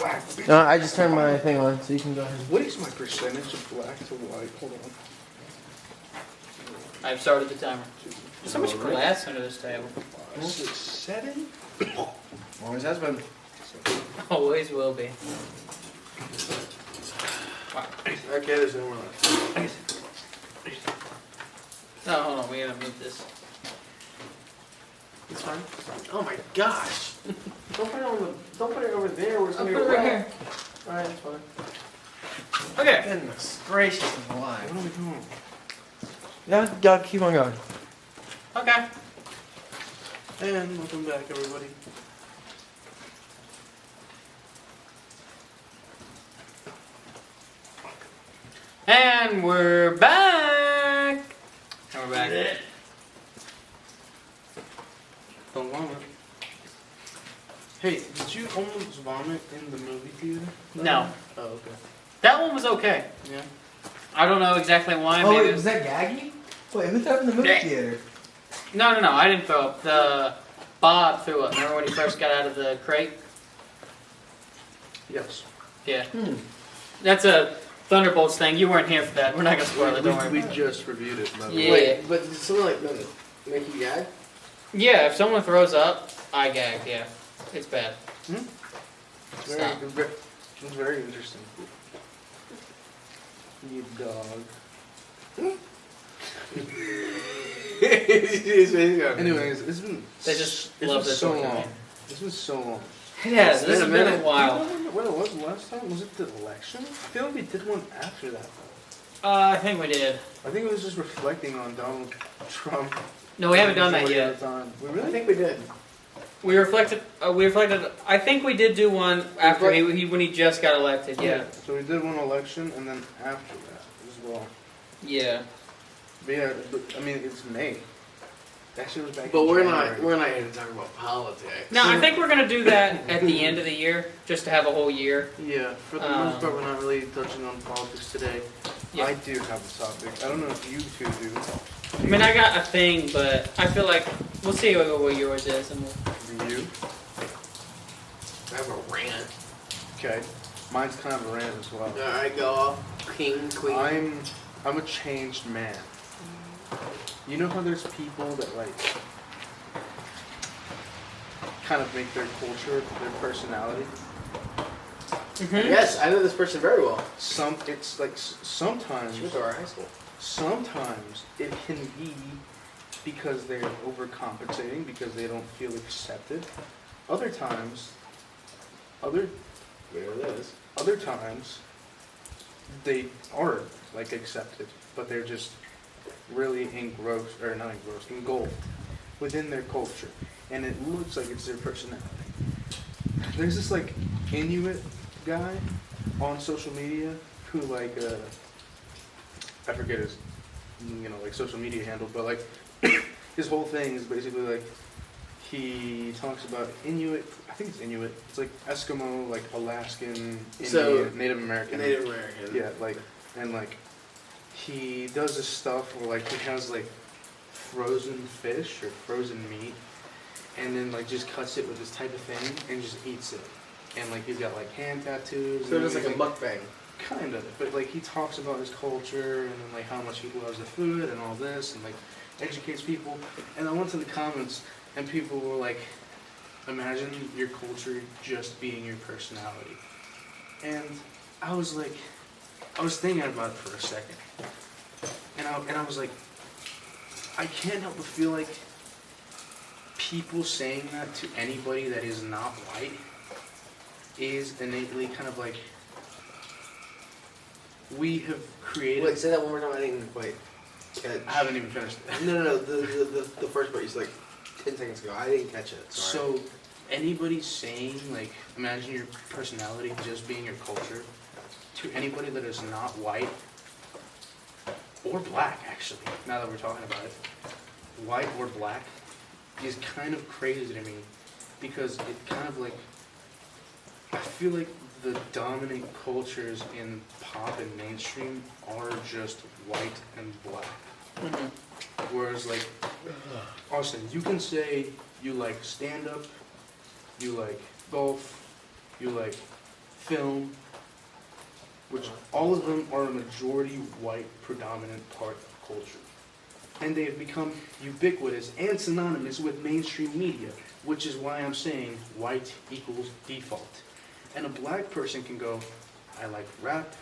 black. No, I just turned my thing on, so you can go ahead. What is my percentage of black to white? Hold on. I've started the timer. There's so much glass under this table. 7? Always has been. Always will be. Wow. Okay, there's no more left. No, hold on. We gotta move this. It's fine. Oh my gosh! Don't put it on the. Don't put it over there. Where it's I'll gonna put get it right wet. here. All right, that's fine. Okay. Goodness gracious alive. What are we doing? Yeah, gotta keep on going. Okay. And welcome back, everybody. And we're back. And we're back. Don't vomit. Hey, did you almost vomit in the movie theater? No. Oh, okay. That one was okay. Yeah. I don't know exactly why. Oh, Maybe wait, it was was... that gaggy? Wait, who threw up in the movie theater? No, I didn't throw up. Bob threw up. Remember when he first got out of the crate? Yes. Yeah. That's a Thunderbolts thing. You weren't here for that. We're not gonna spoil it. Don't worry. We about it. just reviewed it, by the way. Yeah. Wait, but did someone like make you gag? Yeah. If someone throws up, I gag. Yeah. It's bad. It's Stop. it's very interesting. You dog. Anyways, it's been. They just it's love been this so one. long. It's been so long. It has. It's This has been a been a minute. while. I don't remember what it was last time. Was it the election? I feel like we did one after that. I think we did. I think it was just reflecting on Donald Trump. No, we haven't done that Majority yet. of the time. We I really? think we did. We reflected. I think we did do one after when he just got elected. Yeah. So we did one election and then after that as well. Yeah. But yeah, I mean it's May. That shit was back. But in we're January. not here to talk about politics. No, I think we're gonna do that at the end of the year, just to have a whole year. Yeah, for the most part, we're not really touching on politics today. Yeah. I do have a topic. I don't know if you two do. I mean, I got a thing, but I feel like we'll see what yours is, and we'll. Do you? I have a rant. Okay. Mine's kind of a rant as well. Alright, go off. King, queen. I'm a changed man. You know how there's people that like kind of make their culture their personality? Mm-hmm. Yes, I know this person very well. It's like sometimes. She went to our high school. Sometimes it can be because they're overcompensating because they don't feel accepted. Other times they they are like accepted, but they're just really engulfed within their culture, and it looks like it's their personality. There's this like Inuit guy on social media who like I forget his like social media handle, but like his whole thing is basically like he talks about Inuit. I think it's Inuit. It's like Eskimo, like Alaskan, Indian, Native American. Native American. Yeah, like and like he does this stuff where like he has like frozen fish or frozen meat, and then like just cuts it with this type of thing and just eats it. And like he's got like hand tattoos. So and it's like a everything. mukbang. Kind of, but like he talks about his culture and then like how much he loves the food and all this and like educates people. And I went to the comments and people were like, imagine your culture just being your personality. And I was thinking about it for a second. And I was like, I can't help but feel like people saying that to anybody that is not white is innately kind of like, we have created. Wait, say that one more time. I didn't quite catch. I haven't even finished it. No. The first part you said like 10 seconds ago. I didn't catch it. Sorry. So, anybody saying, like, imagine your personality just being your culture, to anybody that is not white, or black, actually, now that we're talking about it, white or black, is kind of crazy to me, because it kind of, like, I feel like the dominant cultures in pop and mainstream are just white and black. Mm-hmm. Whereas, like, Austin, you can say you like stand-up, you like golf, you like film, which all of them are a majority white predominant part of culture. And they have become ubiquitous and synonymous with mainstream media, which is why I'm saying white equals default. And a black person can go, I like rap,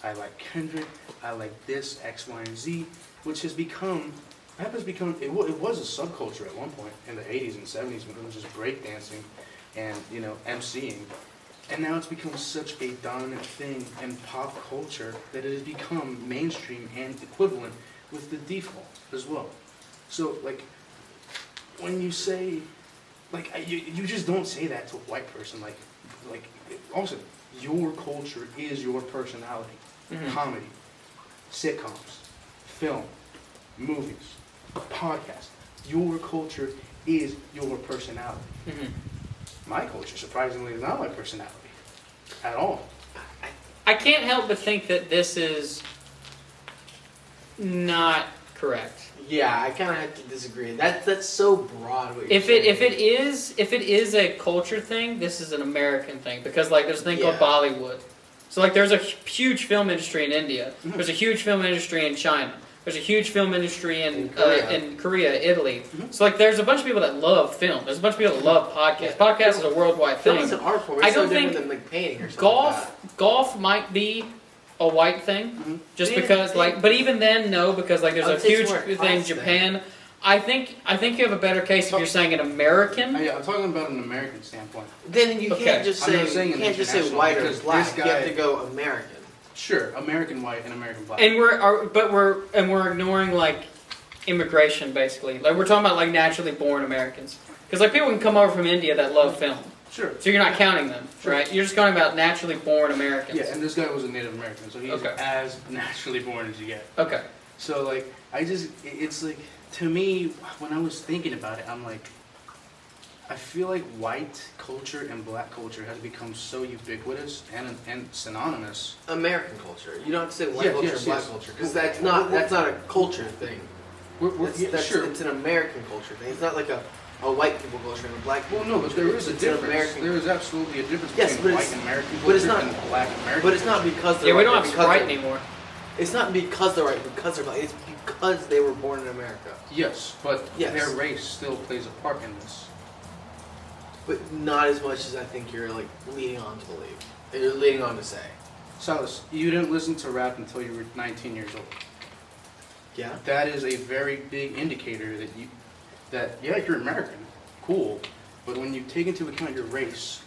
I like Kendrick, I like this, X, Y, and Z, which has become, rap has become, it was a subculture at one point in the 80s and 70s when it was just breakdancing and, you know, MCing. And now it's become such a dominant thing in pop culture that it has become mainstream and equivalent with the default as well. So, like, when you say, like, you just don't say that to a white person. Like, also, your culture is your personality. Mhm. Comedy, sitcoms, film, movies, podcasts. Your culture is your personality. Mhm. My culture, surprisingly, is not my personality at all. I can't help but think that this is not correct. Yeah, I kind of have to disagree. That's so broad. What you're If it saying. is a culture thing, this is an American thing because like there's a thing called Yeah. Bollywood. So like there's a huge film industry in India. Mhm. There's a huge film industry in China. There's a huge film industry In Korea. in Korea, Italy. Mhm. So like there's a bunch of people that love film. There's a bunch of people that love podcasts. Yeah. Podcast is a worldwide Film thing. is an art form. I It's so don't different think than like painting or something. Like that. Golf might be a white thing. Mhm. Just Yeah, because, yeah. like, but even then, no, because like there's I a would say it's huge more a thing. class Japan. I think you have a better case if you're saying an American. Yeah, I'm talking about an American standpoint. Then you Okay. can't just I'm say not saying you can't just say international white or because black. this You guy- have to go American. Sure, American white and American black. And we're ignoring like immigration basically. Like we're talking about like naturally born Americans. Because like people can come over from India that love film, Sure. so you're not counting them, Sure. right? You're just talking about naturally born Americans. Yeah, and this guy was a Native American, so he's Okay. as naturally born as you get. Okay. So like, it's like, to me, when I was thinking about it, I'm like, I feel like white culture and black culture has become so ubiquitous and synonymous. American culture. You don't have to say white Yeah, culture yes, and black yes. culture because that's not a culture thing. Yeah, sure. It's an American culture thing. It's not like a white people culture and a black people Well, no, but culture. there is a It's an difference. American. There is absolutely a difference Yes, between but white it's- and American but it's culture not- and black American. But it's not because they're Yeah, we white, don't have because Sprite they're- anymore. It's not because they're white, because they're black. It's because they were born in America. Yes, but Yes. their race still plays a part in this. But not as much as I think you're like leading on to believe. Or you're leading on to say. Silas, you didn't listen to rap until you were 19 years old. Yeah? That is a very big indicator that yeah, you're American, cool, but when you take into account your race,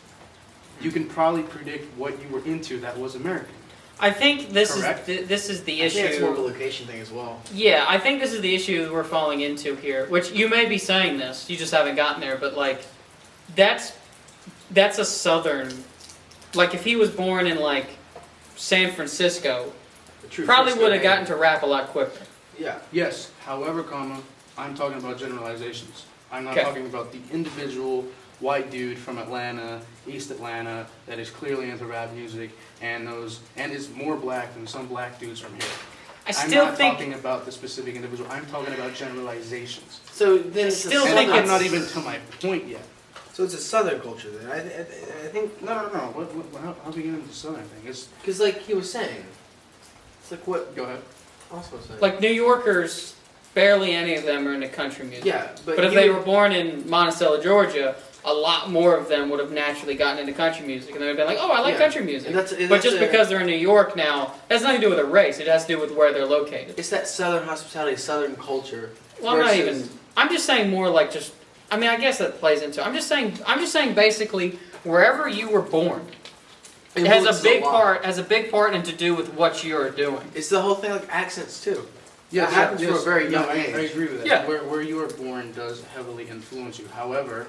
you can probably predict what you were into that was American. I think this Correct. is this is the I issue. think it's more of a location thing as well. Yeah, I think this is the issue we're falling into here. Which you may be saying this, you just haven't gotten there. But like, that's a southern. Like if he was born in like San Francisco, The true probably Frisco would have gang. gotten to rap a lot quicker. Yeah. Yes, however, I'm talking about generalizations. I'm not Okay. talking about the individual white dude from Atlanta, East Atlanta, that is clearly into rap music and is more black than some black dudes from here. I I'm still not think talking about the specific individual. I'm talking about generalizations. So then it's still a And think I'm southern, not even to my point yet. so it's a southern culture then. I think No. How are we getting into the southern thing? It's because like he was saying, it's like what go ahead. also saying. like New Yorkers, barely any of them are into country music. yeah, but But if you- they were born in Monticello, Georgia, a lot more of them would have naturally gotten into country music, and they'd been like, "Oh, I like Yeah. country music." And that's, But that's just because they're in New York now, it has nothing to do with their race. It has to do with where they're located. it's that southern hospitality, southern culture. Well, I'm not versus- even. I'm just saying more like just. I mean, I guess that plays into. I'm just saying basically wherever you were born, it has influences a big lot. part. Has a big part and to do with what you're doing. It's the whole thing like accents too. Yeah, That happens from a very young I age. agree with that. Yeah. Where you are born does heavily influence you. However,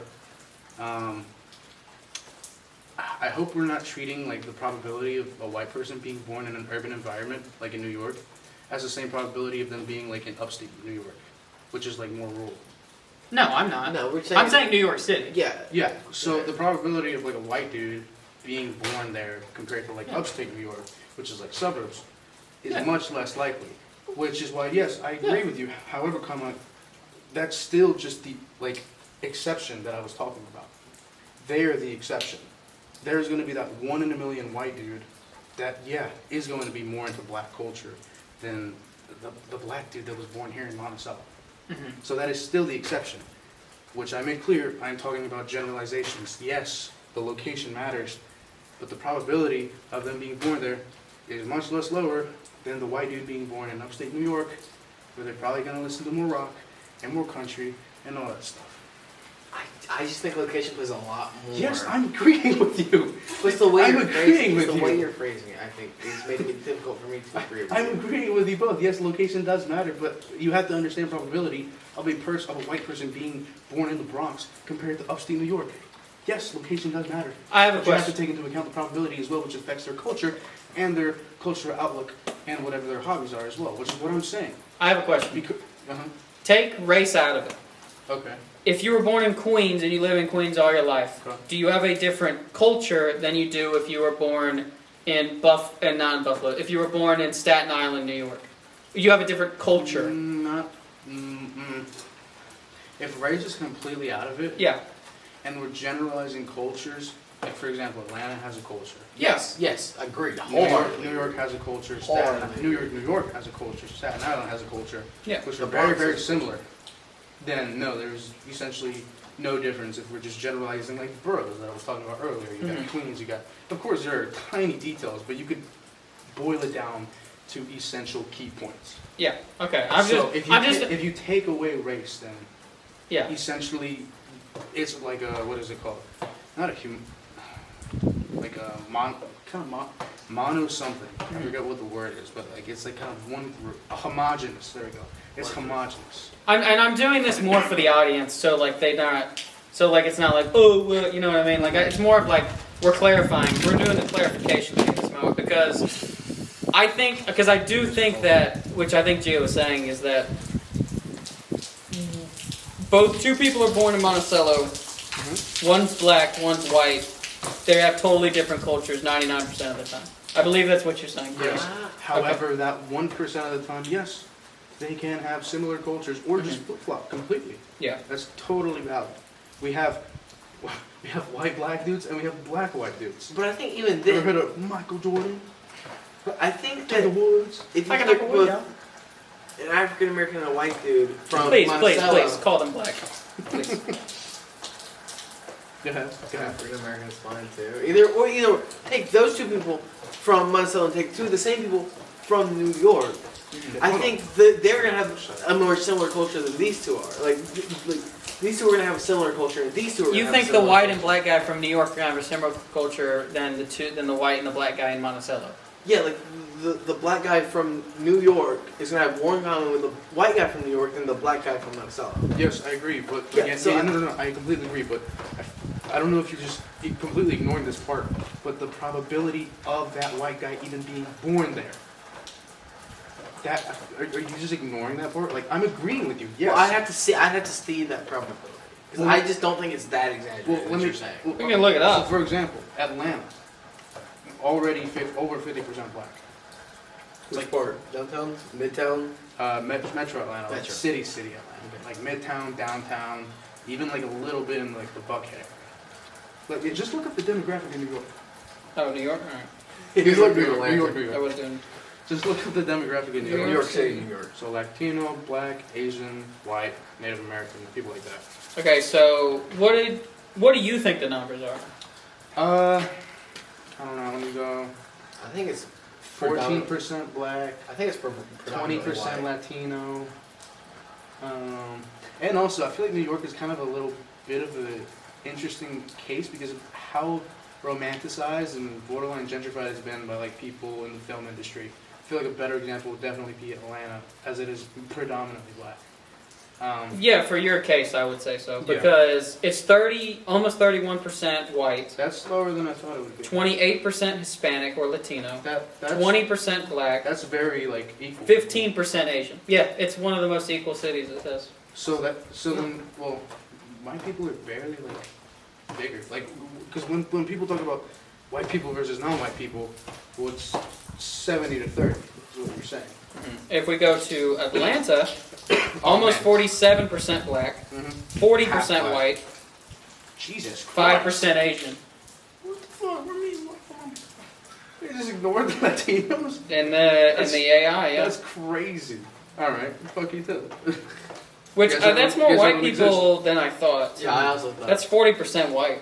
I hope we're not treating like the probability of a white person being born in an urban environment, like in New York, as the same probability of them being like in upstate New York, which is like more rural. No, I'm not. No, we're saying. I'm saying New York City. Yeah. Yeah. So the probability of like a white dude being born there compared to like Yeah. upstate New York, which is like suburbs, is Yeah. much less likely. Which is why, yes, I agree Yeah. with you. However, that's still just the like exception that I was talking about. They are the exception. there's going to be that 1 in a million white dude that, yeah, is going to be more into black culture than the black dude that was born here in Monticello. So that is still the exception, which I made clear. I'm talking about generalizations. Yes, the location matters, but the probability of them being born there is much less lower than the white dude being born in upstate New York, where they're probably going to listen to more rock and more country and all that stuff. I just think location plays a lot more. Yes, I'm agreeing with you. It's the way I'm you're agreeing phrasing, with it's the you. way you're phrasing it, I think, is making it difficult for me to agree with I'm you. agreeing with you both. Yes, location does matter, but you have to understand probability of a white person being born in the Bronx compared to upstate New York. Yes, location does matter. I have a But you have to question. take into account the probability as well, which affects their culture and their cultural outlook and whatever their hobbies are as well, which is what I'm saying. I have a question. Because, Take race out of it. okay. If you were born in Queens and you live in Queens all your life, Okay. do you have a different culture than you do if you were born in not in Buffalo? If you were born in Staten Island, New York, you have a different culture. If race is completely out of it, Yeah. and we're generalizing cultures, like for example, Atlanta has a culture. Yes. Yes, agreed. New York has a culture. Wholeheartedly. New York has a culture. Staten Island has a culture. Yeah. Which The are very, Bronx very is- similar. Then no, there's essentially no difference if we're just generalizing like boroughs that I was talking about earlier. You got Mhm. Queens, you got. Of course, there are tiny details, but you could boil it down to essential key points. Yeah. Okay. If you take away race, then Yeah. essentially it's like a, what is it called? Not a human, like a mono something. I forget what the word is, but like it's like kind of one group, a homogenous. There we go. It's homogenous. I'm doing this more for the audience, so like it's not like oh well, you know what I mean. Like it's more of like we're clarifying. We're doing the clarification at this moment because I do think that, which I think Gio was saying, is that two people are born in Monticello. One's black, one's white. They have totally different cultures 99% of the time. I believe that's what you're saying. Yes. However, that 1% of the time, yes, they can have similar cultures or just flip-flop completely. Yeah. That's totally valid. We have white black dudes and we have black white dudes. But I think even Ever then, heard of Michael Jordan? I think To the that woods? if you I can look knock a both wood down. an African American and a white dude from Please, Monticello, please, call them black. Please. Go ahead. African American is fine too. Either take those two people from Monticello and take two of the same people from New York. I think that they're gonna have a more similar culture than these two are. Like these two are gonna have a similar culture, and these two are. Gonna You have think a the similar white culture. and black guy from New York are gonna have a similar culture than the white and the black guy in Monticello? Yeah, like the black guy from New York is gonna have more in common with the white guy from New York than the black guy from Monticello. Yes, I agree, but Yeah, again, so no, I completely agree, but I don't know if you're completely ignoring this part, but the probability of that white guy even being born there, are you just ignoring that part? Like, I'm agreeing with you, yes. Well, I'd have to see that probability because I just don't think it's that exaggerated. Well, as let me, you're saying. well, We can look it up. So for example, Atlanta, already over 50% black. Which part? Downtown, Midtown. Metro Atlanta, like Metro. city Atlanta, like Midtown, downtown, even like a little bit in like the Buckhead area. Like, just look up the demographic in New York. Oh, New York? Alright. New York, New Atlanta. York, New I York. was doing. Just look at the demographic in New New York. New York City, New York. So Latino, black, Asian, white, Native American, people like that. Okay, so what do you think the numbers are? I don't know. Let me go. I think it's 14% black, I think it's 20% Latino. And also, I feel like New York is kind of a little bit of an interesting case because of how romanticized and borderline gentrified it's been by like people in the film industry. I feel like a better example would definitely be Atlanta, as it is predominantly black. Yeah, for your case, I would say so Yeah. because it's almost 31% white, That's lower than I thought it would be. 28% Hispanic or Latino, That's 20% black, That's very like equal. 15% Asian. Yeah, it's one of the most equal cities it says. So then, well, white people are barely like bigger. Like, because when people talk about white people versus non-white people, well, it's 70 to 30. Is what you're saying. If we go to Atlanta, almost 47% black, 40% Half black. white, Jesus Christ. 5% Asian. What the fuck? They just ignored the Latinos? in the AI, yeah. That's crazy. Alright, fuck you too. Which Guess I that's don't- more guess I white don't people than I thought. Yeah, I also thought. That's 40% white.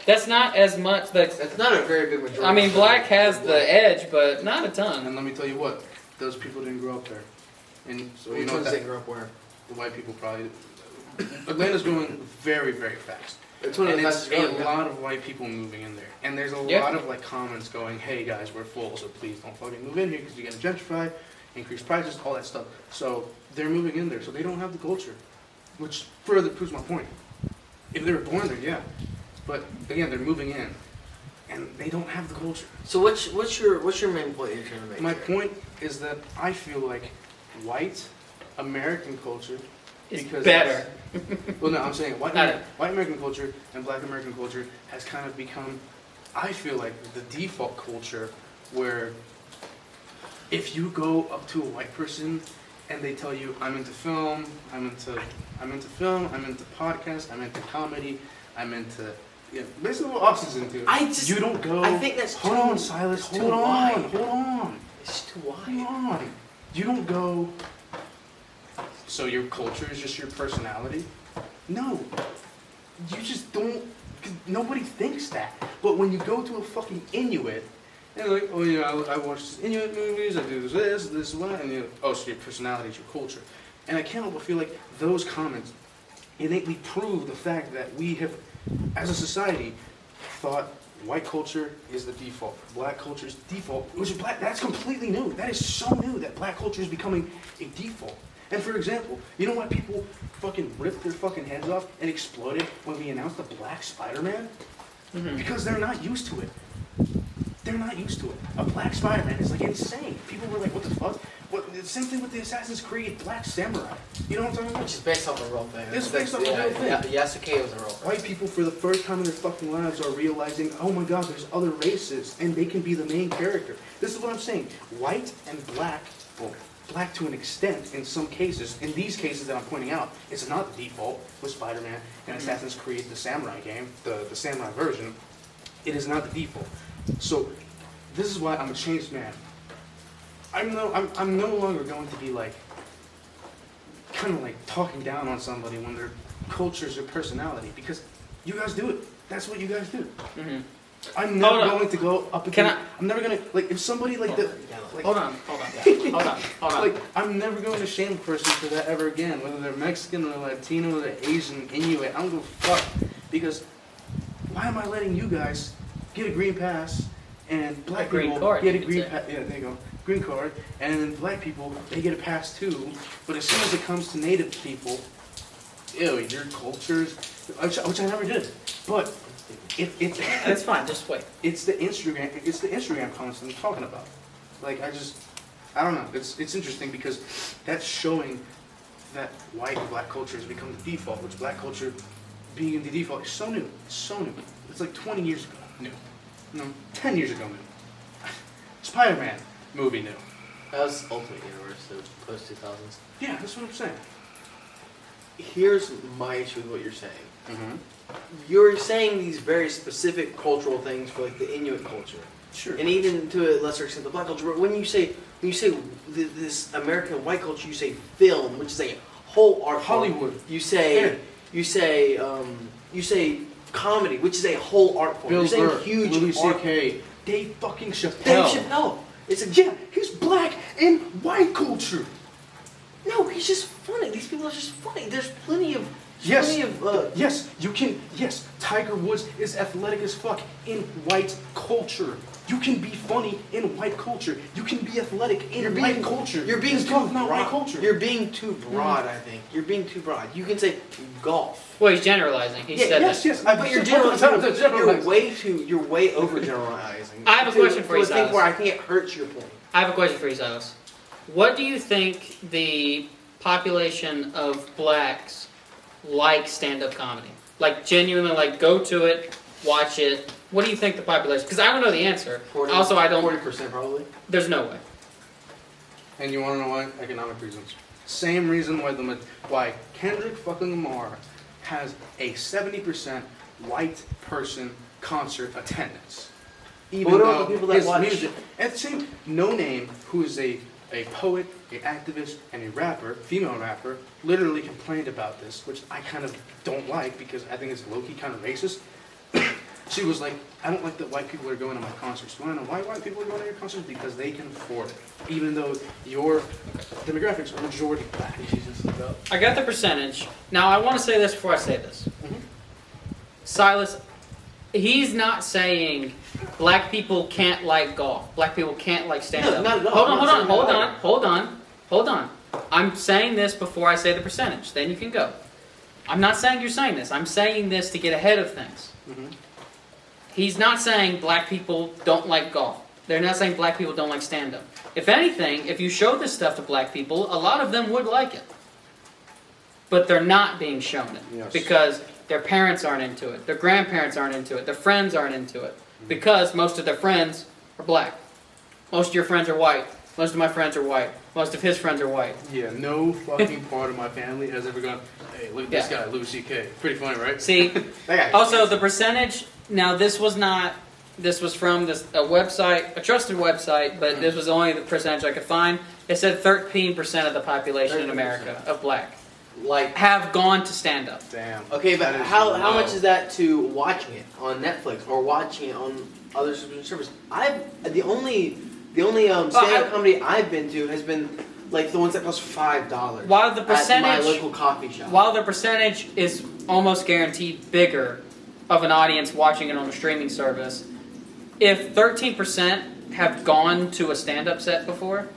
That's not as much. That's not a very big majority. I mean, black has the edge, but not a ton. And let me tell you what, those people didn't grow up there. And so you Which know ones that didn't grow up where? the white people probably... Atlanta's growing very, very fast. It's one of And the it's fastest growing. a lot of white people moving in there. And there's a Yeah. lot of like comments going, hey guys, we're full, so please don't fucking move in here because you're gonna gentrify, increase prices, all that stuff. So they're moving in there, so they don't have the culture. Which further proves my point. If they were born there, yeah. But again, they're moving in. And they don't have the culture. So what's your main point you're trying to make? My here? point is that I feel like white American culture It's because better. Well, no, I'm saying white Got it. American culture and black American culture has kind of become, I feel like, the default culture where if you go up to a white person and they tell you, I'm into film, I'm into film, I'm into podcasts, I'm into comedy, I'm into basically what Austin's into. You don't go. I think that's hold too. on, Silas. it's too Hold on. wide. Hold on. It's too Hold wide. on. You don't go. So your culture is just your personality? No. You just don't. 'Cause nobody thinks that. But when you go to a fucking Inuit, and they're like, oh yeah, I watch Inuit movies, I do this, what, and you're like, oh, so your personality is your culture. And I can't help but feel like those comments innately prove the fact that we have, as a society, thought white culture is the default, black culture is default, which is black. That's completely new. That is so new that black culture is becoming a default. And for example, you know why people fucking ripped their fucking heads off and exploded when we announced the Black Spider-Man? Because they're not used to it. They're not used to it. A Black Spider-Man is like insane. People were like, what the fuck? What, the same thing with the Assassin's Creed Black Samurai. You know what I'm talking about? Which is based off a real thing. It's based off a real thing. Yeah, Yasuke was a real thing. White people, for the first time in their fucking lives, are realizing, oh my god, there's other races, and they can be the main character. This is what I'm saying. White and black, well, black to an extent in some cases. In these cases that I'm pointing out, it's not the default with Spider-Man and Assassin's Creed, the samurai game, the samurai version. It is not the default. So, this is why I'm a changed man. I'm no longer going to be like, kind of like talking down on somebody when their culture's their personality, because you guys do it. That's what you guys do. Mhm. I'm never Hold on. going to go up Can against. I'm never gonna like if somebody like the. Like, Hold on. Hold on. Like I'm never going to shame a person for that ever again, whether they're Mexican or Latino or they're Asian, Inuit. I don't give a fuck, because why am I letting you guys get a green pass and black A green people card, get a you could green say. pass? Yeah, there you go, green card, and then black people they get a pass too. But as soon as it comes to native people, ew, your cultures, which I never did, but it That's fine. Just wait. it's the Instagram comments I'm talking about. Like I don't know. It's interesting because that's showing that white and black culture has become the default, which black culture being the default is so new. It's so new. It's like 20 years ago new. No, 10 years ago new. Spider-Man movie new. That was Ultimate Universe, so post 2000s. Yeah, that's what I'm saying. Here's my issue with what you're saying. Mm-hmm. You're saying these very specific cultural things for like the Inuit culture, Sure. and even to a lesser extent the black culture. But when you say this American white culture, you say film, which is a whole art form. Hollywood. You say Yeah. you say comedy, which is a whole art form. Bill You're saying Burr, huge Louis art. C.K., Dave fucking Chappelle. Dave Chappelle. It's a Yeah, he's black in white culture. no. He's just funny. These people are just funny. There's plenty of Yes. plenty of Yes, you can. Yes, Tiger Woods is athletic as fuck in white culture. You can be funny in white culture. You can be athletic in white culture. You're being This too dude's not broad. white culture. You're being too broad. I think you're being too broad. You can say golf. Well, he's generalizing. He said yes, that. yes. But you're generalizing. You're way over generalizing. I have a question for you, To a thing Silas. where I think it hurts your point. I have a question for you, Silas. What do you think the population of blacks like stand-up comedy? Like genuinely, like go to it, watch it. What do you think the population? Because I don't know the answer. 40, Also, I don't. 40% probably. There's no way. And you want to know why? Economic reasons. Same reason why Kendrick fucking Lamar has a 70% white person concert attendance. even What about though the people that his watch- music, and same No Name, who is a poet, an activist, and a rapper, female rapper, literally complained about this, which I kind of don't like because I think it's low-key kind of racist. She was like, I don't like that white people are going to my concerts. You want to know why white people are going to your concerts? Because they can afford it, even though your demographics are majority black. I got the percentage. Now, I want to say this before I say this. Mhm. Silas, he's not saying black people can't like golf. Black people can't like stand No, up. not at all. Hold I'm on, not hold on, saying hold that. on, hold on. I'm saying this before I say the percentage. Then you can go. I'm not saying you're saying this. I'm saying this to get ahead of things. Mhm. He's not saying black people don't like golf. They're not saying black people don't like stand-up. If anything, if you show this stuff to black people, a lot of them would like it. But they're not being shown it. Yes. Because their parents aren't into it. Their grandparents aren't into it. Their friends aren't into it. Because most of their friends are black. Most of your friends are white. Most of my friends are white. Most of his friends are white. Yeah, no fucking part of my family has ever gone, hey, look at this guy, Louis C.K. Pretty funny, right? See, That guy. also the percentage, now this was from a website, a trusted website, but this was only the percentage I could find. It said 13% of the population in 13%. America of black Like, have gone to stand up. Damn. okay, but That is how low. much is that to watching it on Netflix or watching it on other subscription services? The only stand-up comedy I've been to has been like the ones that cost $5. While the at my percentage, local coffee shop. while the percentage is almost guaranteed bigger of an audience watching it on a streaming service, if 13% have gone to a stand-up set before,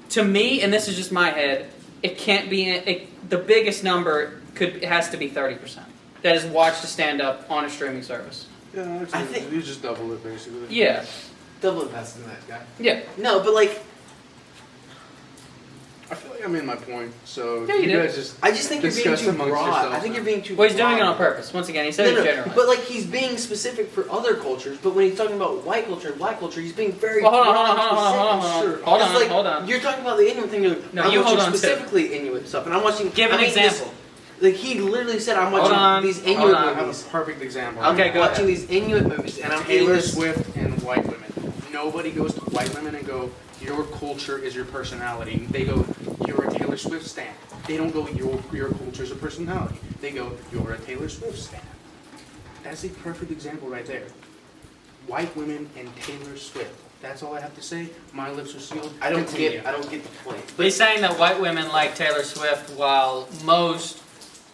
to me, and this is just my head, it can't be the biggest number has to be 30% that has watched a stand-up on a streaming service. Yeah, I think- you just double it basically. Yeah, Double pass in that guy. yeah. No, but like, I feel like I made my point, so Yeah, you did. guys just I just think you're being discuss too amongst broad. yourselves I think now. you're being too Well, he's doing it broad. on purpose. Once again, he said No, it's no, general. but like he's being specific for other cultures, but when he's talking about white culture and black culture, he's being very Well, hold on, broad hold on, hold on, hold on, specific. hold on. Sure. Hold It's on, like, hold on. You're talking about the Inuit thing. You're like, No, I'm you watching hold on to it. specifically Inuit stuff, and I'm watching. Give an I mean, this- example. like he literally said, I'm Hold watching on, these hold Inuit on. I have a movies. perfect example. Okay, I'm go watching ahead. these Inuit movies, and I'm eating Taylor this. Swift and white women. Nobody goes to white women and go, your culture is your personality. They go, you're a Taylor Swift stan. They don't go, your culture is a personality. They go, you're a Taylor Swift stan. That's a perfect example right there. White women and Taylor Swift. That's all I have to say. My lips are sealed. I don't Continue. get the point. But he's saying that white women like Taylor Swift, while most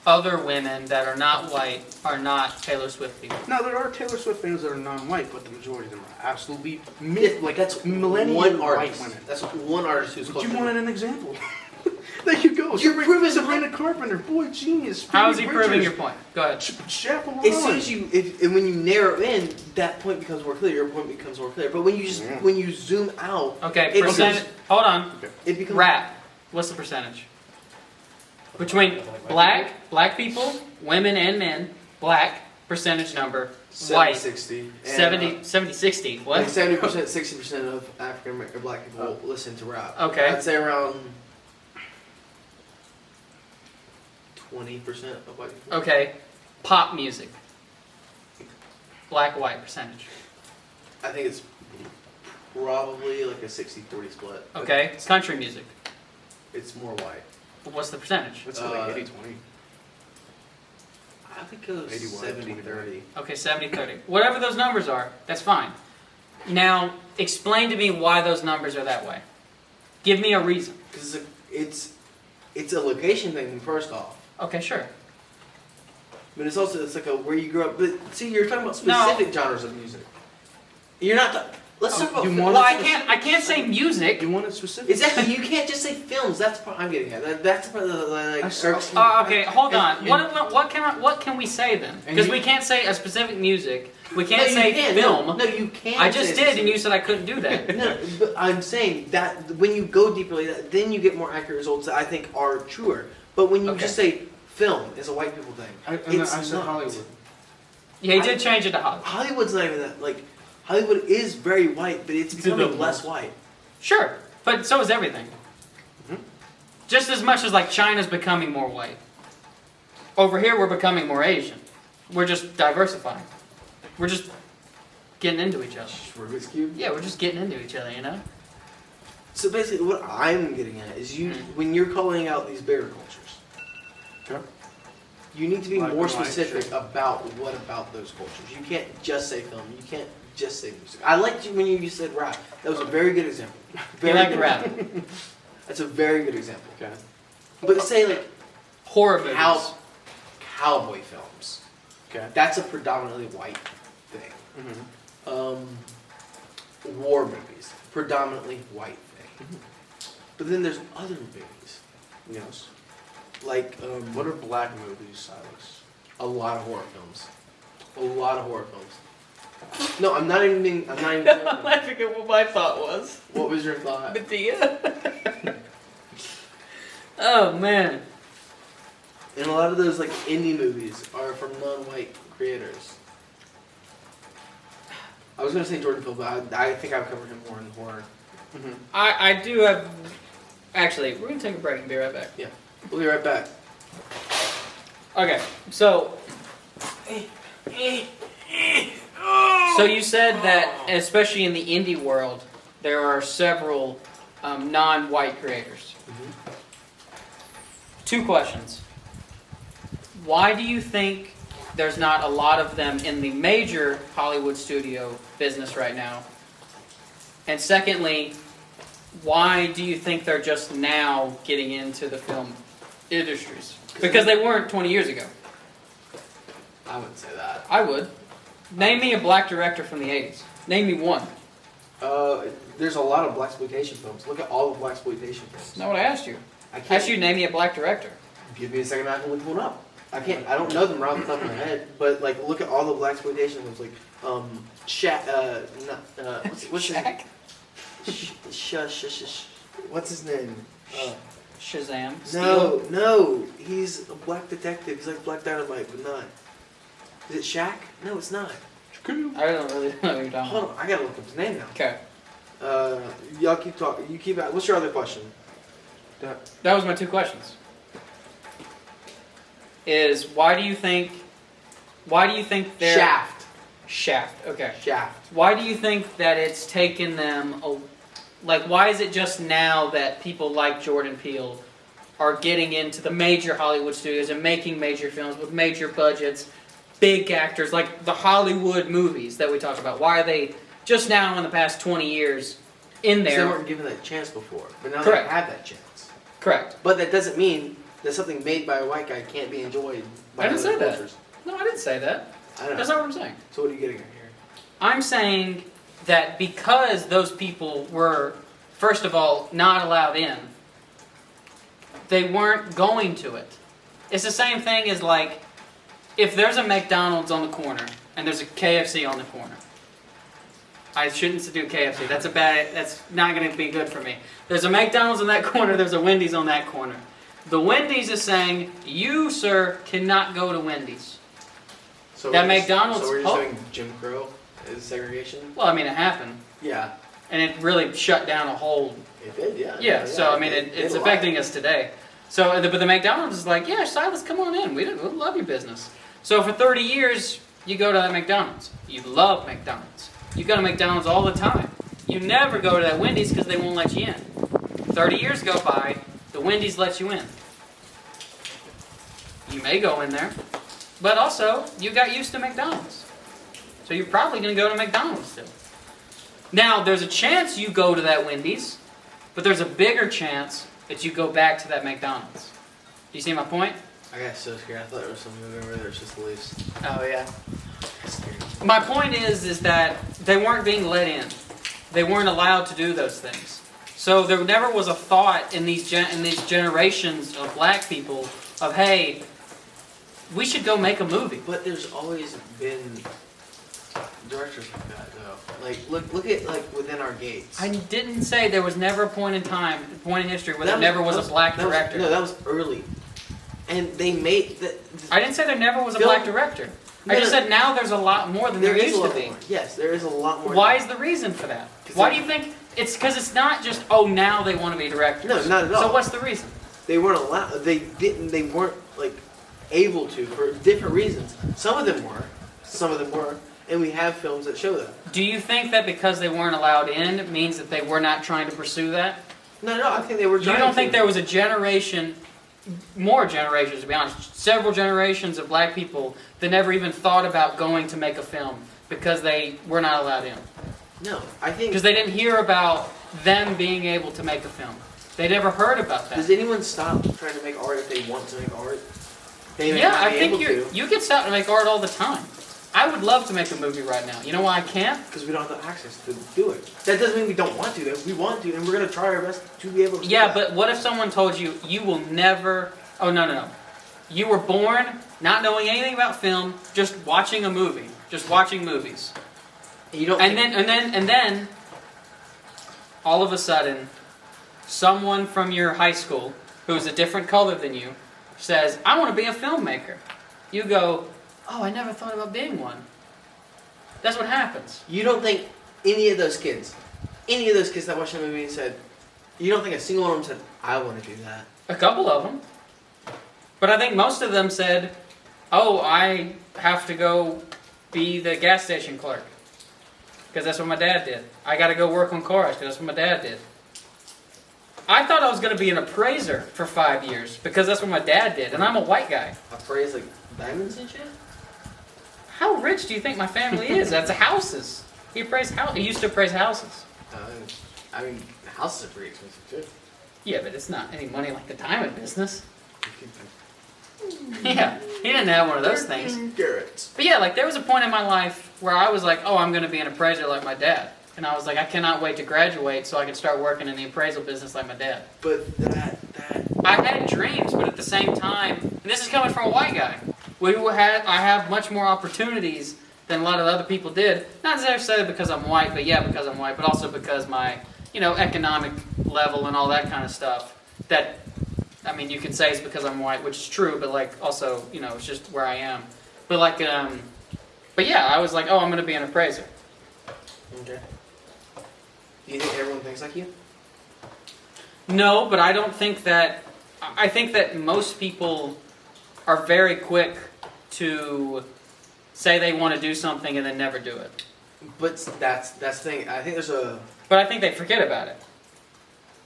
other women that are not white are not Taylor Swift people. Now, there are Taylor Swift fans that are non-white, but the majority of them are absolutely Like that's millennial one white artist. women. That's one artist who's But close. you wanted an example. There you go. You're proving the Sabrina Carpenter. Boy, genius. How is he Phoebe proving Bridgers. your point? Go ahead. Chappell As soon as you, and when you narrow in, that point becomes more clear. Your point becomes more clear. But when you just Yeah. when you zoom out, Okay, It percentage. Hold on. it becomes Rap. What's the percentage? Between black people, women and men, black, percentage number, 70, white, 60, and, 70, 60. What? Like 70%, 60% of African American black people listen to rap. Okay. I'd say around 20% of white people. Okay, pop music. Black, white percentage. I think it's probably like a 60-40 split. but Okay, country music. It's more white. What's the percentage? Let's say like 80-20. I would go 81, 70-30. Okay, 70-30. Whatever those numbers are, that's fine. Now, explain to me why those numbers are that way. Give me a reason. Because it's a location thing, first off. Okay, sure. But it's also, it's like a where you grew up. But see, you're talking about No. specific genres of music. You're not. Let's talk about. you film. want Well, it I can't say music. You want it specific? Exactly. You can't just say films. That's the part I'm getting at. That's the part that like. I saw- irks me. Okay, hold on. And- What can we say then? And Because you- we can't say a specific music. We No, can't you say can. film. No, you can't. I just say did, and you said I couldn't do that. No, but I'm saying that when you go deeper like that, then you get more accurate results that I think are truer. But when you Okay. just say film, it's a white people thing. I It's said not. Hollywood. Yeah, he did change it to Hollywood. Hollywood's not even that. Like, Hollywood is very white, but it's It's a becoming bit less more. white. Sure, but so is everything. Mhm. Just as much as like China's becoming more white. Over here, we're becoming more Asian. We're just diversifying. We're just getting into each other. Rubik's Cube? Yeah, we're just getting into each other, you know? So basically, what I'm getting at is when you're calling out these bigger cultures, Okay. you need to be Black more and white, specific sure. about what about those cultures. You can't just say film. You can't just say music. I liked you when you said rap. That was a very good example. Very like good rap. example. That's a very good example. Okay. But say like Horror movies. cowboy films. Okay. That's a predominantly white thing. Mm-hmm. War movies, predominantly white thing. But then there's other movies, Yes. like What are black movies, Silas? a lot of horror films. A lot of horror films. No, I'm not even being. I'm not even. I'm laughing at what my thought was. What was your thought? Medea. Oh, man. And a lot of those like indie movies are from non-white creators. I was gonna say Jordan Peele, but I think I've covered him more in horror. Mm-hmm. I do have... Actually, we're going to take a break and be right back. We'll be right back. Okay, so... So you said that, especially in the indie world, there are several non-white creators. Mm-hmm. 2 questions. Why do you think there's not a lot of them in the major Hollywood studio business right now? And secondly, why do you think they're just now getting into the film industries? Because they weren't 20 years ago. I wouldn't say that. I would. Name me a black director from the 80s. Name me one. There's a lot of blaxploitation films. Look at all the blaxploitation films. That's not what I asked you. I I can't. asked you to name me a black director. Give me a second. I can look one up. I can't. I don't know them right off the top of my head. But like, look at all the blaxploitation films. Like, Shaq. What's his Shaq? What's his name? Shazam. No. He's a black detective. He's like Black Dynamite, but not. Is it Shaq? No, it's not. I don't really know who you're talking Hold about. on. I gotta look up his name now. Okay. Y'all keep talking. You keep. What's your other question? That was my 2 questions. Is why do you think they're... Shaft. Okay. Shaft. Why do you think that it's taken them why is it just now that people like Jordan Peele are getting into the major Hollywood studios and making major films with major budgets, big actors, like the Hollywood movies that we talk about? Why are they just now in the past 20 years in Because there? they weren't given that chance before, but now Correct. they have that chance. Correct. But that doesn't mean that something made by a white guy can't be enjoyed by I didn't other say that. cultures. No, I didn't say that. I don't know. That's not what I'm saying. So what are you getting at here? I'm saying that because those people were, first of all, not allowed in, they weren't going to it. It's the same thing as like, if there's a McDonald's on the corner and there's a KFC on the corner. I shouldn't do KFC. That's not going to be good for me. There's a McDonald's in that corner, there's a Wendy's on that corner. The Wendy's is saying, you, sir, cannot go to Wendy's. So That we're just- McDonald's- So we're just oh. doing Jim Crow as segregation? Well, I mean, it happened. Yeah. And it really shut down a whole... It did, yeah. Yeah, so I mean, It it's did a lot. affecting us today. So, but the McDonald's is like, yeah, Silas, come on in. We love your business. So for 30 years, you go to that McDonald's. You love McDonald's. You go to McDonald's all the time. You never go to that Wendy's because they won't let you in. 30 years go by, the Wendy's lets you in. You may go in there, but also, you got used to McDonald's. So you're probably going to go to McDonald's still. Now, there's a chance you go to that Wendy's, but there's a bigger chance that you go back to that McDonald's. Do you see my point? I got so scared. I thought there was something over there. It's just the leaves. Oh, yeah. Scared. My point is that they weren't being let in. They weren't allowed to do those things. So there never was a thought in these generations of black people of, hey, we should go make a movie. But there's always been directors like that, though. Like, look at, like, within our gates. I didn't say there was never a point in time, a point in history where there That never was a black that was- director. No, that was early. And they made... I didn't say there never was a Film- black director. I No, just no. said now there's a lot more than there is used a lot to be. more. Yes, there is a lot more. Why is the reason for that? 'Cause Why they- do you think it's because it's not just now they want to be directors? No, not at all. So what's the reason? They weren't allowed. They didn't. They weren't like able to for different reasons. Some of them were. Some of them were. and we have films that show that. Do you think that because they weren't allowed in means that they were not trying to pursue that? No, I think they were You trying don't to. think there was a generation, more generations to be honest, several generations of black people that never even thought about going to make a film because they were not allowed in? No, I think... Because they didn't hear about them being able to make a film. They never heard about that. Does anyone stop trying to make art if they want to make art? They may Yeah, not I be think able to. you get stopped to make art all the time. I would love to make a movie right now. You know why I can't? Because we don't have the access to do it. That doesn't mean we don't want to. Though. We want to, and we're going to try our best to be able to do Yeah, that. but what if someone told you, you will never... Oh, no. You were born not knowing anything about film, just watching a movie. Just watching movies. You don't And think- then, all of a sudden, someone from your high school, who's a different color than you, says, I want to be a filmmaker. You go, oh, I never thought about being one. That's what happens. You don't think any of those kids that watched the movie and said, you don't think a single one of them said, I want to do that? A couple of them. But I think most of them said, oh, I have to go be the gas station clerk. Because that's what my dad did. I got to go work on cars because that's what my dad did. I thought I was going to be an appraiser for 5 years because that's what my dad did. And I'm a white guy. Appraise like diamonds and shit? How rich do you think my family is? That's houses. He used to appraise houses. I mean, houses are pretty expensive too. Yeah, but it's not any money like the diamond business. Yeah, he didn't have one of those things. Carrots. But yeah, like there was a point in my life where I was like, oh, I'm going to be an appraiser like my dad. And I was like, I cannot wait to graduate so I can start working in the appraisal business like my dad. But that... I had dreams, but at the same time, and this is coming from a white guy, I have much more opportunities than a lot of other people did. Not necessarily because I'm white, but yeah, because I'm white, but also because my, economic level and all that kind of stuff. That, I mean, you could say it's because I'm white, which is true, but like also, it's just where I am. But like, but yeah, I was like, oh, I'm going to be an appraiser. Okay. Do you think everyone thinks like you? No, but I don't think that. I think that most people are very quick to say they want to do something and then never do it. But that's the thing. I think there's a... But I think they forget about it.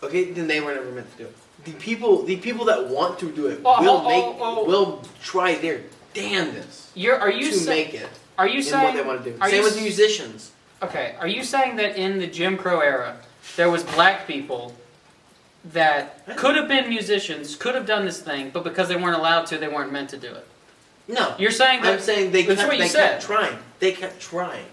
Okay, then they were never meant to do it. The people that want to do it Oh, will try their damnedest Are you to make it. Are you in saying what they want to do? are Same you with s- musicians. Okay, are you saying that in the Jim Crow era, there was black people that could have been musicians, could have done this thing, but because they weren't allowed to, they weren't meant to do it? No. You're saying that... I'm saying they That's kept, what you they said. kept trying. They kept trying.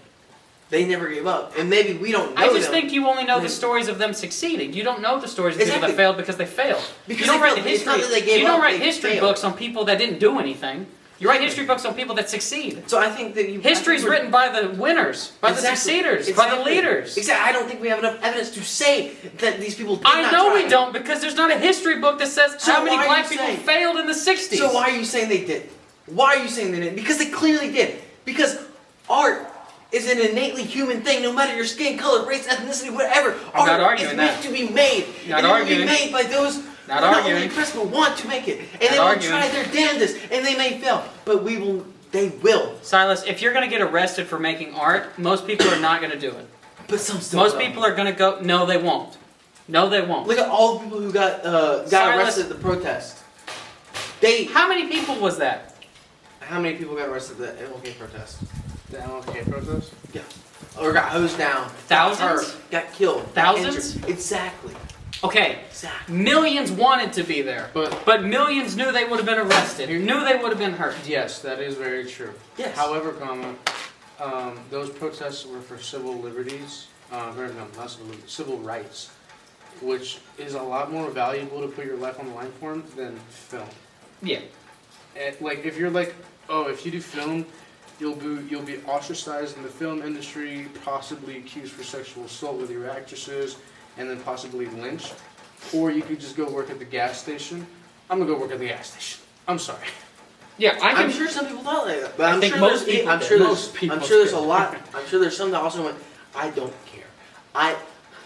They never gave up. And maybe we don't know I just them. think you only know the stories of them succeeding. You don't know the stories of people Exactly. that failed because they failed. Because you don't they write failed. the It's not history. that they gave You don't up, write they history failed. books on people that didn't do anything. You write history books on people that succeed. So I think that History's written by the winners, by the succeeders, by the leaders. Exactly. I don't think we have enough evidence to say that these people did I not know try. we don't because there's not a history book that says So how many why are black you people saying- failed in the 60s. So why are you saying they did? Why are you saying they didn't? Because they clearly did. Because art is an innately human thing, no matter your skin color, race, ethnicity, whatever. I'm not Art arguing is that. meant to be made. Not and it will arguing. be made by those who Not not arguing. only impressed but want to make it. And Not they will arguing. try their damnedest, and they may fail. But they will. Silas, if you're going to get arrested for making art, most people are not going to do it. But some still Most don't. people are going to go, no, they won't. No, they won't. Look at all the people who got Silas- arrested at the protest. How many people was that? How many people got arrested at the MLK protest? The MLK protest? Yeah. Or got hosed down. Thousands? Got hurt, got killed. got Thousands? injured. Exactly. Okay, Exactly. millions wanted to be there, but millions knew they would have been arrested, knew they would have been hurt. Yes, that is very true. Yes. However, those protests were for civil liberties, civil rights, which is a lot more valuable to put your life on the line for than film. Yeah. And, like, if you're like, oh, if you do film, you'll be ostracized in the film industry, possibly accused for sexual assault with your actresses, and then possibly lynched. Or you could just go work at the gas station. I'm gonna go work at the gas station. I'm sorry. Yeah, I'm sure some people thought like that, but I I'm think sure most there's, people I'm did. sure there's, Most people I'm sure there's a did. lot. I'm sure there's some that also went, I don't care.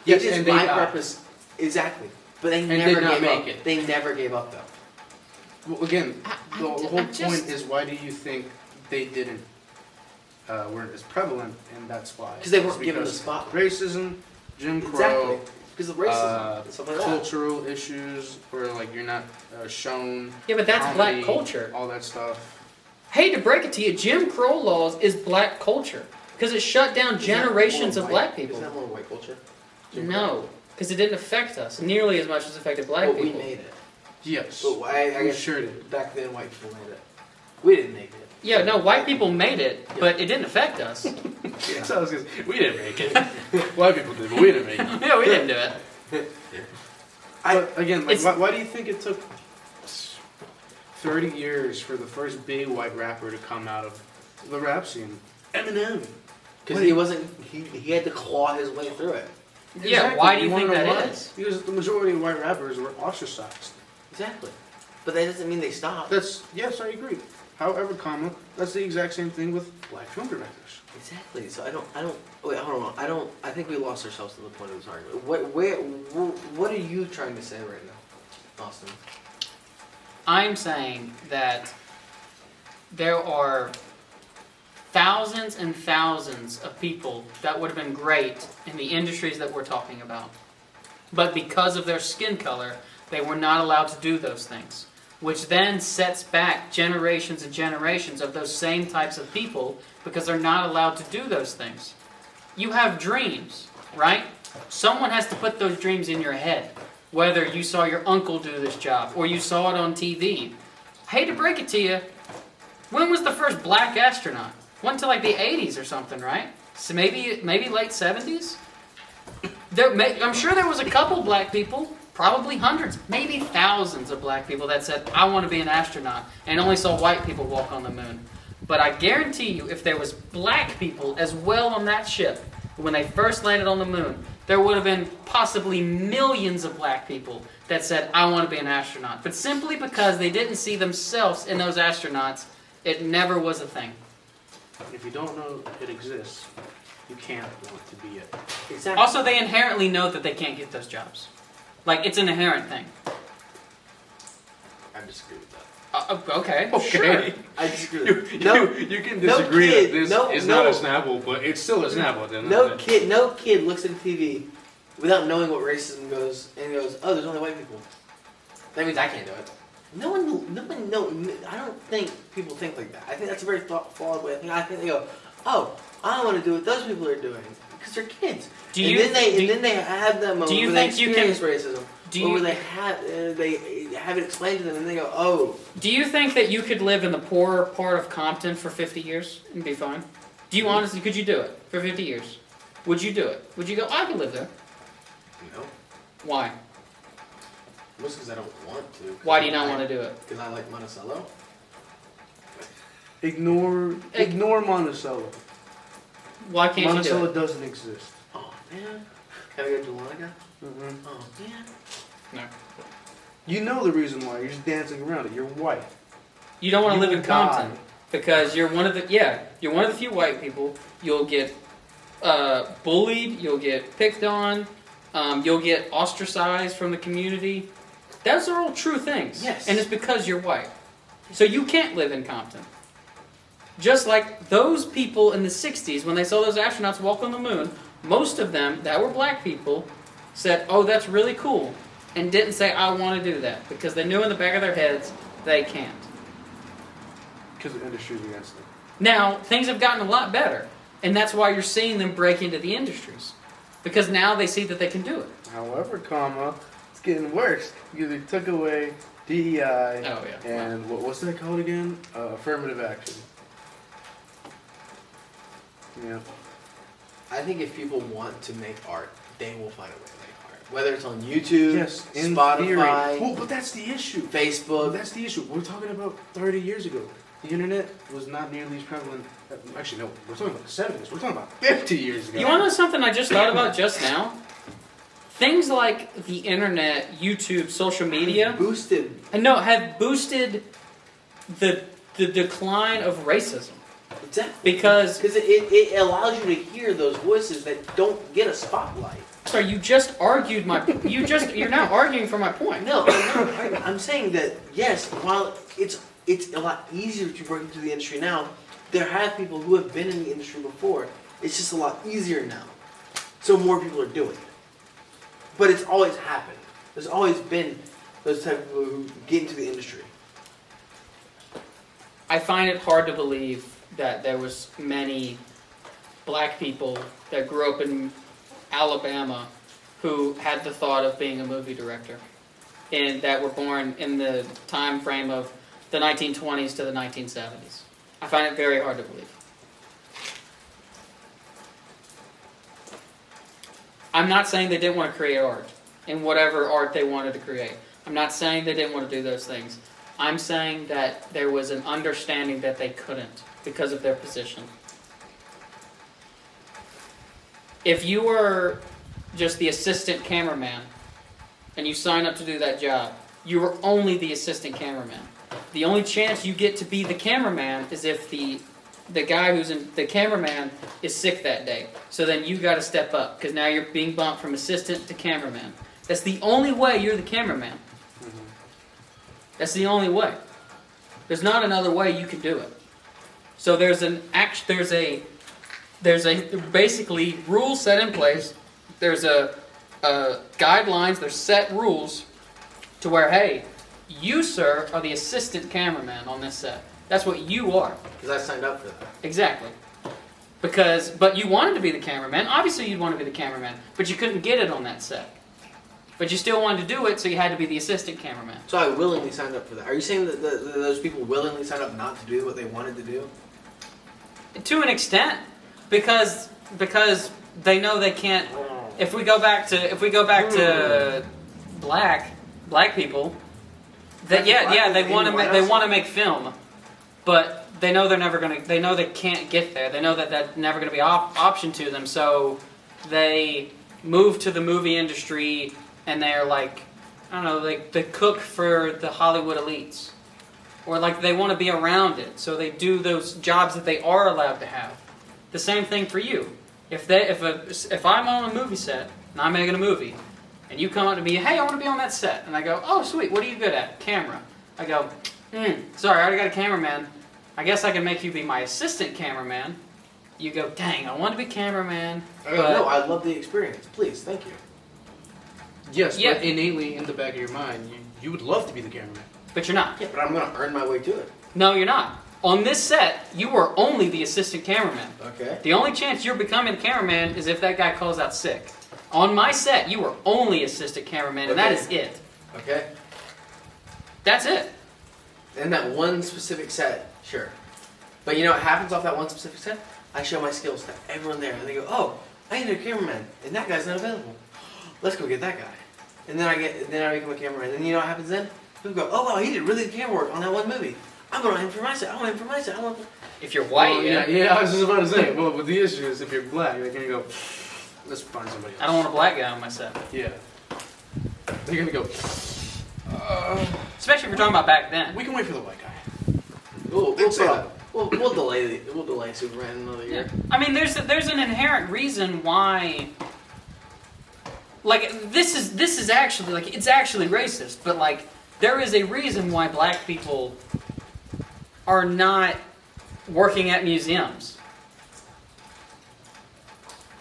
Yes, it is and they my died. purpose. Exactly. But they And never did not gave make up. it. They never gave up though. Well, again, the whole I'm point just- is, why do you think they didn't? weren't as prevalent, and that's why. Because they weren't It's given the because spot. racism, Jim Crow, Exactly. Because of racism and stuff like that. cultural issues, where like you're not shown. Yeah, but that's comedy, black culture. All that stuff. Hate to break it to you, Jim Crow laws is black culture because it shut down generations of black people. Isn't that more white culture? No, because it didn't affect us nearly as much as it affected black But we people. made it. Yes. But I We guess sure did. back then white people made it. We didn't make it. Yeah, no, white people made it, but it didn't affect us. So I was gonna say, we didn't make it. White people did, but we didn't make it. Yeah, we didn't do it. But again, like, It's- why do you think it took 30 years for the first big white rapper to come out of the rap scene? Eminem. Because he wasn't. He had to claw his way through it. Yeah, why do you wanna think know that why? is? Because the majority of white rappers were ostracized. Exactly. But that doesn't mean they stopped. Yes, I agree. However, that's the exact same thing with black film directors. Exactly. So I don't. Wait, hold on. I think we lost ourselves to the point of this argument. What are you trying to say right now, Austin? I'm saying that there are thousands and thousands of people that would have been great in the industries that we're talking about. But because of their skin color, they were not allowed to do those things. Which then sets back generations and generations of those same types of people because they're not allowed to do those things. You have dreams, right? Someone has to put those dreams in your head. Whether you saw your uncle do this job or you saw it on TV. I hate to break it to you, when was the first black astronaut? Went to like the 80s or something, right? So maybe late 70s? I'm sure there was a couple black people, probably hundreds, maybe thousands of black people that said, I want to be an astronaut, and only saw white people walk on the moon. But I guarantee you, if there was black people as well on that ship, when they first landed on the moon, there would have been possibly millions of black people that said, I want to be an astronaut. But simply because they didn't see themselves in those astronauts, it never was a thing. If you don't know it exists, you can't want to be it. Exactly. Also, they inherently know that they can't get those jobs. Like, it's an inherent thing. I disagree with that. Okay, Okay. sure. I disagree with that. You can no disagree kid- that this no- is no- not a Snapple, but it's still a Snapple at the end No of the day. kid looks at TV without knowing what racism goes and goes, oh, there's only white people. That means I can't do it. No one. I don't think people think like that. I think that's a very flawed way. I think they go, oh, I don't want to do what those people are doing because they're kids. Do and you? then they have that moment do you where they think you can- experience racism, do or where you- they have it explained to them, and they go, oh, Do you think that you could live in the poorer part of Compton for 50 years and be fine? Do you honestly? Could you do it for 50 years? Would you do it? Would you go? I could live there. no, Why? most because I don't want to. Why do you not want to do it? Because I like Monticello. Ignore Monticello. Why can't you do Monticello it? doesn't exist. Oh man, can I go to Dahlonega? Mm-hmm. Oh man. No. You know the reason why. You're just dancing around it. You're white. You don't want to You live in will Compton die. because you're one of the few white people. You'll get bullied. You'll get picked on. You'll get ostracized from the community. Those are all true things. Yes. And it's because you're white. So you can't live in Compton. Just like those people in the 60s, when they saw those astronauts walk on the moon, most of them that were black people said, oh, that's really cool, and didn't say, I want to do that, because they knew in the back of their heads they can't. Because the industry's against it. Now, things have gotten a lot better, and that's why you're seeing them break into the industries. Because now they see that they can do it. However, it's getting worse because they took away DEI and what's that called again? Affirmative action. Yeah. I think if people want to make art, they will find a way to make art. Whether it's on YouTube, Yes, in Spotify, theory. Well, but that's the issue. Facebook. That's the issue. We're talking about 30 years ago. The internet was not nearly as prevalent. Actually, no. We're talking about the 70s. We're talking about 50 years ago. You want to know something I just thought about just now? Things like the internet, YouTube, social media, boosted. have boosted the decline of racism. Exactly. Because it allows you to hear those voices that don't get a spotlight. sorry, you just argued you're now arguing for my point. No, I'm saying that yes, while it's a lot easier to break into the industry now, there have people who have been in the industry before. It's just a lot easier now. So more people are doing it. But it's always happened. There's always been those type of people who get into the industry. I find it hard to believe that there was many black people that grew up in Alabama who had the thought of being a movie director and that were born in the time frame of the 1920s to the 1970s. I find it very hard to believe. I'm not saying they didn't want to create art in whatever art they wanted to create. I'm not saying they didn't want to do those things. I'm saying that there was an understanding that they couldn't because of their position. If you were just the assistant cameraman and you sign up to do that job, you were only the assistant cameraman. The only chance you get to be the cameraman is if the guy who's in the cameraman is sick that day. So then you got to step up because now you're being bumped from assistant to cameraman. That's the only way you're the cameraman. That's the only way. There's not another way you can do it. So there's basically rules set in place. There's guidelines. There's set rules to where, hey, you sir are the assistant cameraman on this set. That's what you are. Because I signed up for that. Exactly. But you wanted to be the cameraman. Obviously, you'd want to be the cameraman, but you couldn't get it on that set. But you still wanted to do it, so you had to be the assistant cameraman. So I willingly signed up for that. Are you saying that those people willingly signed up not to do what they wanted to do? To an extent, because they know they can't. If we go back to black people, that they want to make film, but they know they're never gonna. They know they can't get there. They know that that's never gonna be an option to them. So they move to the movie industry. And they're like, I don't know, like they cook for the Hollywood elites. Or like they want to be around it. So they do those jobs that they are allowed to have. The same thing for you. If I'm on a movie set and I'm making a movie, and you come up to me, hey, I want to be on that set. And I go, oh, sweet, what are you good at? Camera. I go, sorry, I already got a cameraman. I guess I can make you be my assistant cameraman. You go, dang, I want to be cameraman. No, I love the experience. Please, thank you. Yes, Yeah. but innately in the back of your mind, you would love to be the cameraman. But you're not. Yeah, but I'm going to earn my way to it. No, you're not. On this set, you are only the assistant cameraman. Okay. The only chance you're becoming a cameraman is if that guy calls out sick. On my set, you are only assistant cameraman, and that is it. Okay. That's it. And that one specific set, sure. But you know what happens off that one specific set? I show my skills to everyone there, and they go, oh, I need a cameraman, and that guy's not available. Let's go get that guy. And then I become a cameraman. And you know what happens then? People go, oh wow, he did really good camera work on that one movie. I want him for my set. I want him for my set. If you're white, Well, yeah, I was just about to say. Well, but the issue is if you're black, they're gonna go, let's find somebody else. I don't want a black guy on my set. Yeah. They're gonna go. Especially if we're talking about back then. We can wait for the white guy. We'll say that. We'll delay Superman another year. I mean, there's an inherent reason why. Like this is actually like it's actually racist, but like there is a reason why black people are not working at museums.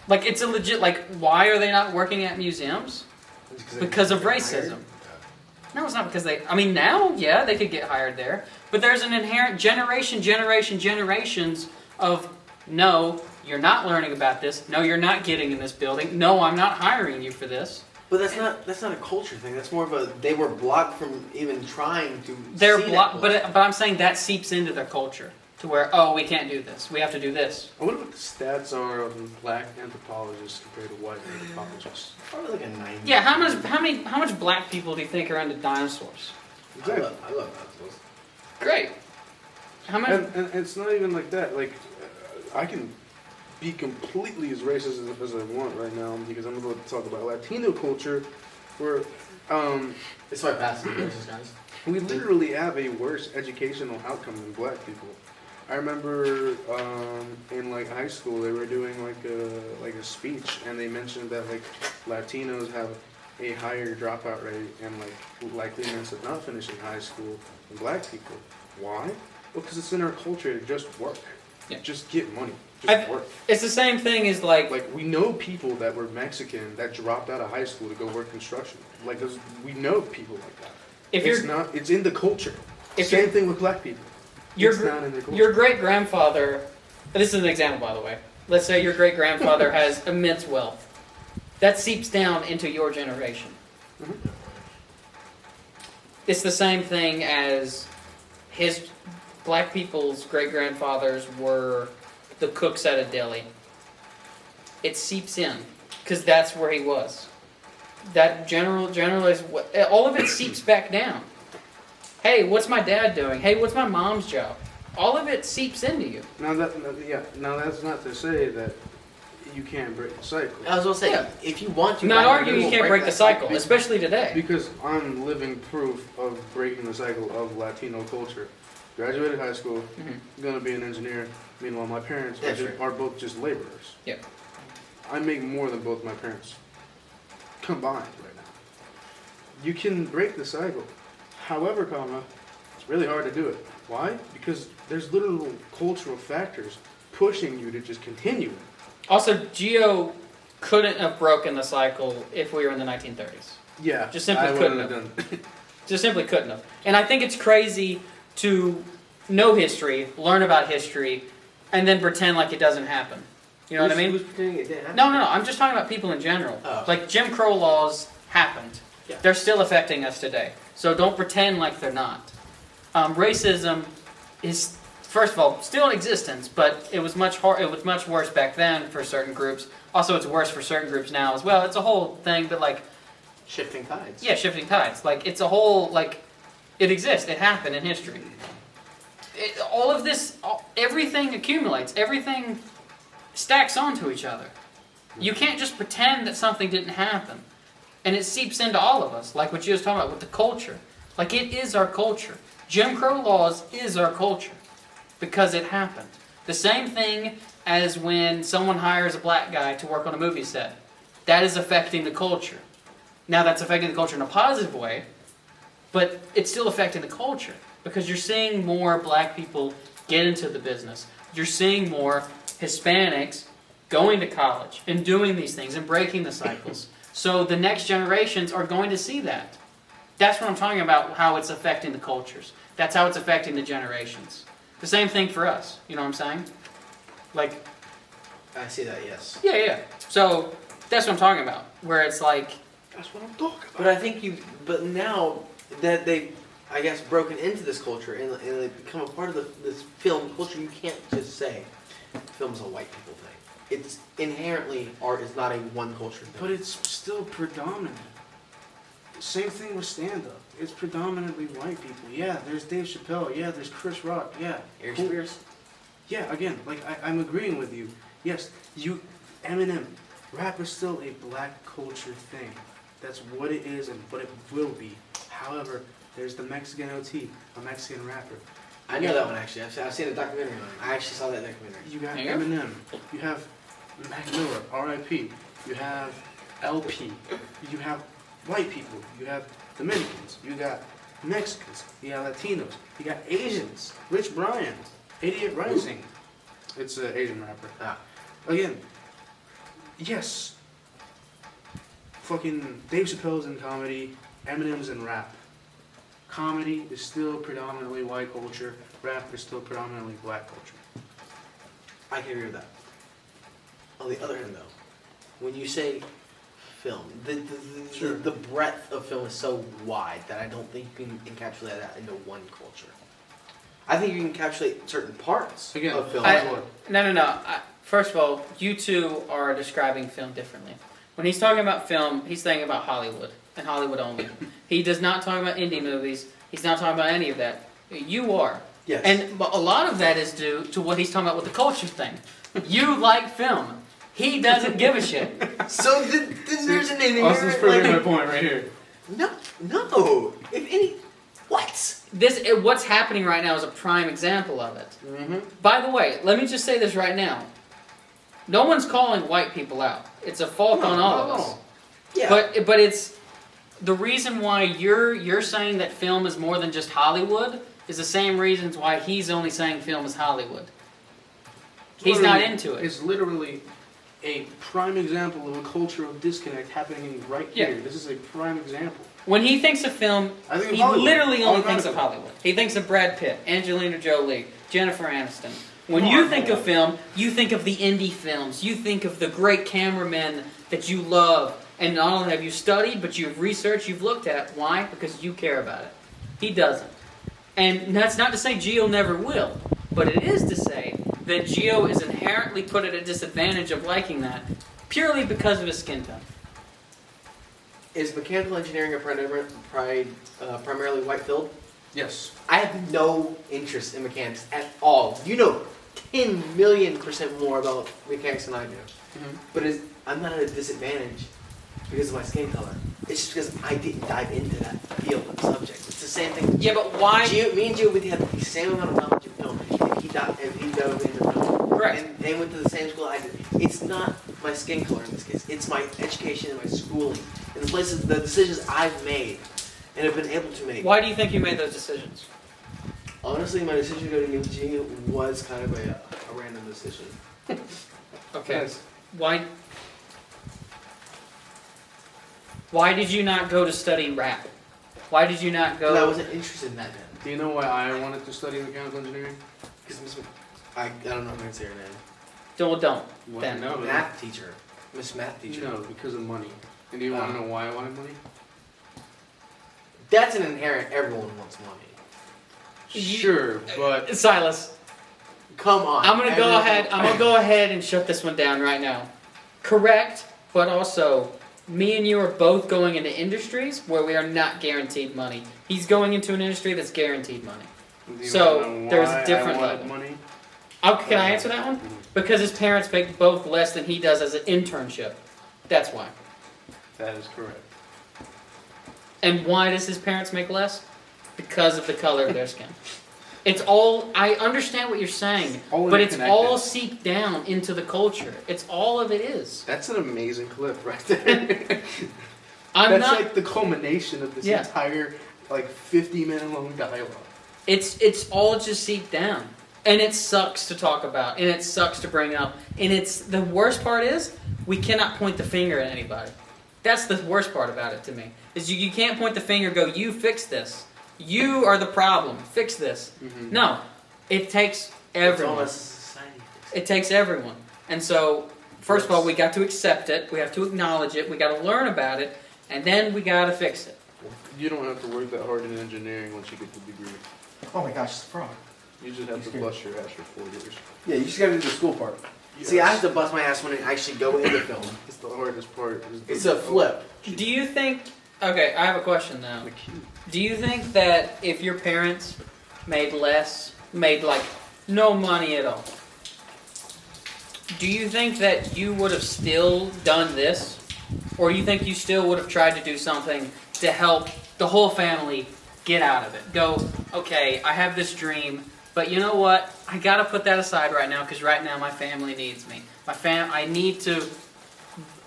Like it's a legit like why are they not working at museums? Because of racism. No, it's not because they. I mean, now yeah, they could get hired there, but there's an inherent generations of no. You're not learning about this. No, you're not getting in this building. No, I'm not hiring you for this. But that's not a culture thing. That's more of a they were blocked from even trying to. They're see blocked, that but I'm saying that seeps into their culture to where we can't do this. We have to do this. I wonder what the stats are of black anthropologists compared to white anthropologists. Probably like a 90. Yeah, how much black people do you think are into dinosaurs? I love dinosaurs. Great. How much? And it's not even like that. Like I can be completely as racist as I want right now because I'm about to talk about Latino culture, where It's my past racist guys. we literally have a worse educational outcome than black people. I remember in like high school they were doing like a speech and they mentioned that like Latinos have a higher dropout rate and like likeliness of not finishing high school than black people. Why? Well, because it's in our culture to just work. Yeah. Just get money. Just work. It's the same thing as like Like, we know people that were Mexican that dropped out of high school to go work construction. Like, we know people like that. if It's you're not, it's in the culture. If Same you're- thing with black people. your It's not in the culture. your great grandfather. This is an example, by the way. Let's say your great grandfather has immense wealth. That seeps down into your generation. Mhm. It's the same thing as his black people's great grandfathers were the cooks at a deli. It seeps in because that's where he was. That general is what all of it seeps back down. Hey, what's my dad doing? Hey, what's my mom's job? All of it seeps into you. Now that's not to say that you can't break the cycle. I was gonna say, Yeah. if you want to, Not back arguing then, you can't break the that cycle, especially today. Because I'm living proof of breaking the cycle of Latino culture. Graduated high school, Mhm. gonna be an engineer. Meanwhile, my parents That's right. are both just laborers. Yep. I make more than both my parents combined right now. You can break the cycle. However, it's really hard to do it. Why? Because there's little cultural factors pushing you to just continue it. Also, Geo couldn't have broken the cycle if we were in the 1930s. Yeah, Just simply I couldn't wouldn't have done. Just simply couldn't have. And I think it's crazy to know history, learn about history, and then pretend like it doesn't happen. You know what I mean? Who's pretending it didn't happen? No, I'm just talking about people in general. Oh. Like Jim Crow laws happened. Yeah. They're still affecting us today. So don't pretend like they're not. Racism is, first of all, still in existence, but it was much hard. It was much worse back then for certain groups. Also, it's worse for certain groups now as well. It's a whole thing, but like, Shifting tides. yeah, shifting tides. Like it's a whole like, it exists. It happened in history. All of this, everything accumulates. Everything stacks onto each other. You can't just pretend that something didn't happen. And it seeps into all of us, like what you was talking about with the culture. Like it is our culture. Jim Crow laws is our culture because it happened. The same thing as when someone hires a black guy to work on a movie set. That is affecting the culture. Now that's affecting the culture in a positive way, but it's still affecting the culture because you're seeing more black people get into the business. You're seeing more Hispanics going to college and doing these things and breaking the cycles. So the next generations are going to see that. That's what I'm talking about, how it's affecting the cultures. That's how it's affecting the generations. The same thing for us. You know what I'm saying? Like, I see that. Yes. yeah. So that's what I'm talking about. Where it's like, That's what I'm talking about. But I think but now that they've, I guess, broken into this culture and they've become a part of this film culture, you can't just say film's a white people thing. It's inherently art is not a one culture thing. But it's still predominant. Same thing with stand-up. It's predominantly white people. Yeah, there's Dave Chappelle. Yeah, there's Chris Rock. Yeah. Eric Cool. Spears. Yeah, again, like I'm agreeing with you. Yes, Eminem, rap is still a black culture thing. That's what it is and what it will be. However, there's the Mexican OT, a Mexican rapper. I know that one actually. I've seen a documentary on it. I actually saw that documentary. You got Yeah. Eminem. You have Mac Miller, R.I.P. You have LP. You have white people. You have Dominicans. You got Mexicans. You got Latinos. You got Asians. Rich Brian, 88 Rising. It's an Asian rapper. Ah. Again, yes. Fucking Dave Chappelle's in comedy. Eminem's in rap. Comedy is still predominantly white culture. Rap is still predominantly black culture. I can agree with that. On the other hand, though, when you say film, Sure. the breadth of film is so wide that I don't think you can encapsulate that into one culture. I think you can encapsulate certain parts Again, of film. no. First of all, you two are describing film differently. When he's talking about film, he's thinking about Hollywood and Hollywood only. He does not talk about indie movies. He's not talking about any of that. You are. Yes. And a lot of that is due to what he's talking about with the culture thing. You like film. He doesn't give a shit. So then there's an inherent, Austin's proving my point right here. No. If any, what? What's happening right now is a prime example of it. Mm-hmm. By the way, let me just say this right now. No one's calling white people out. It's a fault on all of us. Yeah. But it's the reason why you're saying that film is more than just Hollywood is the same reasons why he's only saying film is Hollywood. He's not into it. It's literally a prime example of a cultural disconnect happening right Yeah. here. This is a prime example. When he thinks of film, I think of he Hollywood. literally only thinks of Automatically. Hollywood. He thinks of Brad Pitt, Angelina Jolie, Jennifer Aniston. When Come you on, think man. of film, you think of the indie films. You think of the great cameramen that you love. And not only have you studied, but you've researched, you've looked at. Why? Because you care about it. He doesn't. And that's not to say Gio never will. But it is to say that Gio is inherently put at a disadvantage of liking that purely because of his skin tone. Is mechanical engineering a primarily white field? Yes. I have no interest in mechanics at all. You know 10 million% more about mechanics than I do. Mhm. But I'm not at a disadvantage because of my skin color. It's just because I didn't dive into that field of subject. It's the same thing. Yeah, but why? Me and Gio would have the same amount of knowledge of film if he dove into film. Correct. And they went to the same school I did. It's not my skin color in this case. It's my education and my schooling and the decisions I've made and have been able to make. Why do you think you made those decisions? Honestly, my decision to go to UG was kind of a random decision. Okay. Yes. Why did you not go to study rap? Why did you not go? Because I wasn't interested in that then. Do you know why I wanted to study mechanical engineering? Because I don't know if I can say her name. Don't. Well, Then. no, Math teacher. Miss Math teacher. No, because of money. And do you want to know why I wanted money? That's an inherent, everyone wants money. Sure, but Silas, come on. I'm gonna go Everyone- ahead. I'm gonna go ahead and shut this one down right now. Correct, but also, me and you are both going into industries where we are not guaranteed money. He's going into an industry that's guaranteed money. do you So, wanna know there's a why different I wanted level. money? Okay, can I answer that one? Because his parents make both less than he does as an internship. That's why. That is correct. And why does his parents make less? Because of the color of their skin. It's all, I understand what you're saying, All but it's interconnected. all seeped down into the culture. It's all of it is. That's an amazing clip right there. I'm That's not, like the culmination of this Yeah. entire 50-minute long dialogue. it's all just seeped down. And it sucks to talk about, and it sucks to bring up. And it's, the worst part is, we cannot point the finger at anybody. That's the worst part about it to me. Is you can't point the finger and go, you fix this. You are the problem. Fix this. Mhm. No. It takes It's everyone. almost society. It takes everyone. And so, first of all, we got to accept it. We have to acknowledge it. We got to learn about it. And then we got to fix it. You don't have to work that hard in engineering once you get the degree. Oh my gosh, it's a frog. You just have to bust your ass for 4 years. Yeah, you just gotta do the school part. See, I have to bust my ass when I actually go into film. It's the hardest part. It's a flip. Do you think... Okay, I have a question now. The key. Do you think that if your parents made like no money at all, do you think that you would have still done this? Or do you think you still would have tried to do something to help the whole family get out of it? Go, okay, I have this dream, but you know what? I gotta put that aside right now because right now my family needs me. I need to...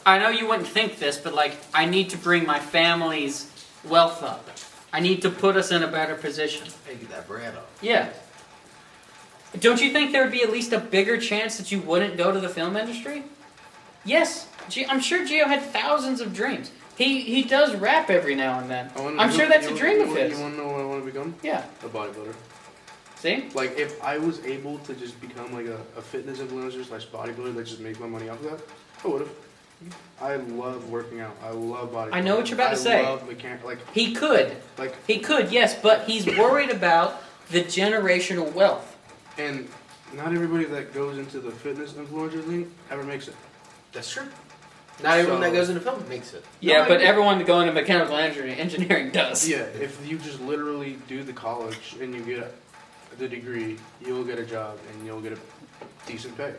I know you wouldn't think this, but I need to bring my family's wealth up. I need to put us in a better position. Hey, get that bread up. Yeah. Don't you think there would be at least a bigger chance that you wouldn't go to the film industry? Yes. I'm sure Gio had thousands of dreams. He does rap every now and then. I'm sure that's a dream of his. You want to know what I want to become? Yeah. A bodybuilder. See? Like, if I was able to just become a fitness influencer / bodybuilder that just makes my money off of that, I would have. I love working out. I love bodybuilding. I know what you're about to say. I love mechanic. He could. He could, yes, but he's worried about the generational wealth. And not everybody that goes into the fitness influencer thing ever makes it. That's true. Not everyone that So- goes into film makes it. Yeah, No, but I- everyone going to mechanical engineering does. Yeah, if you just literally do the college and you get the degree, you'll get a job and you'll get a decent pay.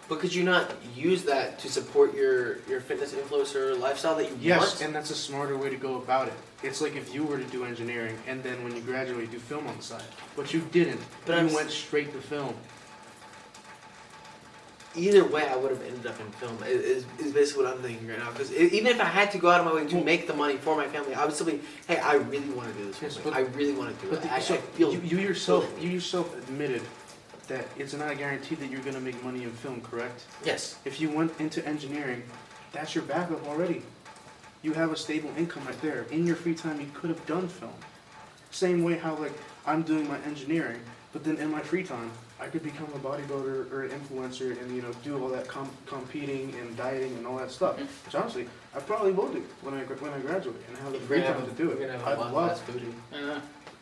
But could you not use that to support your fitness influencer lifestyle that you Yes, want? and that's a smarter way to go about it. It's like if you were to do engineering and then when you graduate, do film on the side. But you didn't. But You I'm went straight to film. Either way, I would have ended up in film. Is basically what I'm thinking right now. Because even if I had to go out of my way to make the money for my family, I would still be, hey, I really want to do this. Yes, film. but- I really want to do it. I So feel you yourself admitted that it's not a guarantee that you're gonna make money in film, correct? Yes. If you went into engineering, that's your backup already. You have a stable income right there. In your free time, you could have done film. Same way how like I'm doing my engineering, but then in my free time, I could become a bodybuilder or an influencer and do all that competing and dieting and all that stuff. Which honestly, I probably will do when I graduate and have the free time to do it. I love Uh,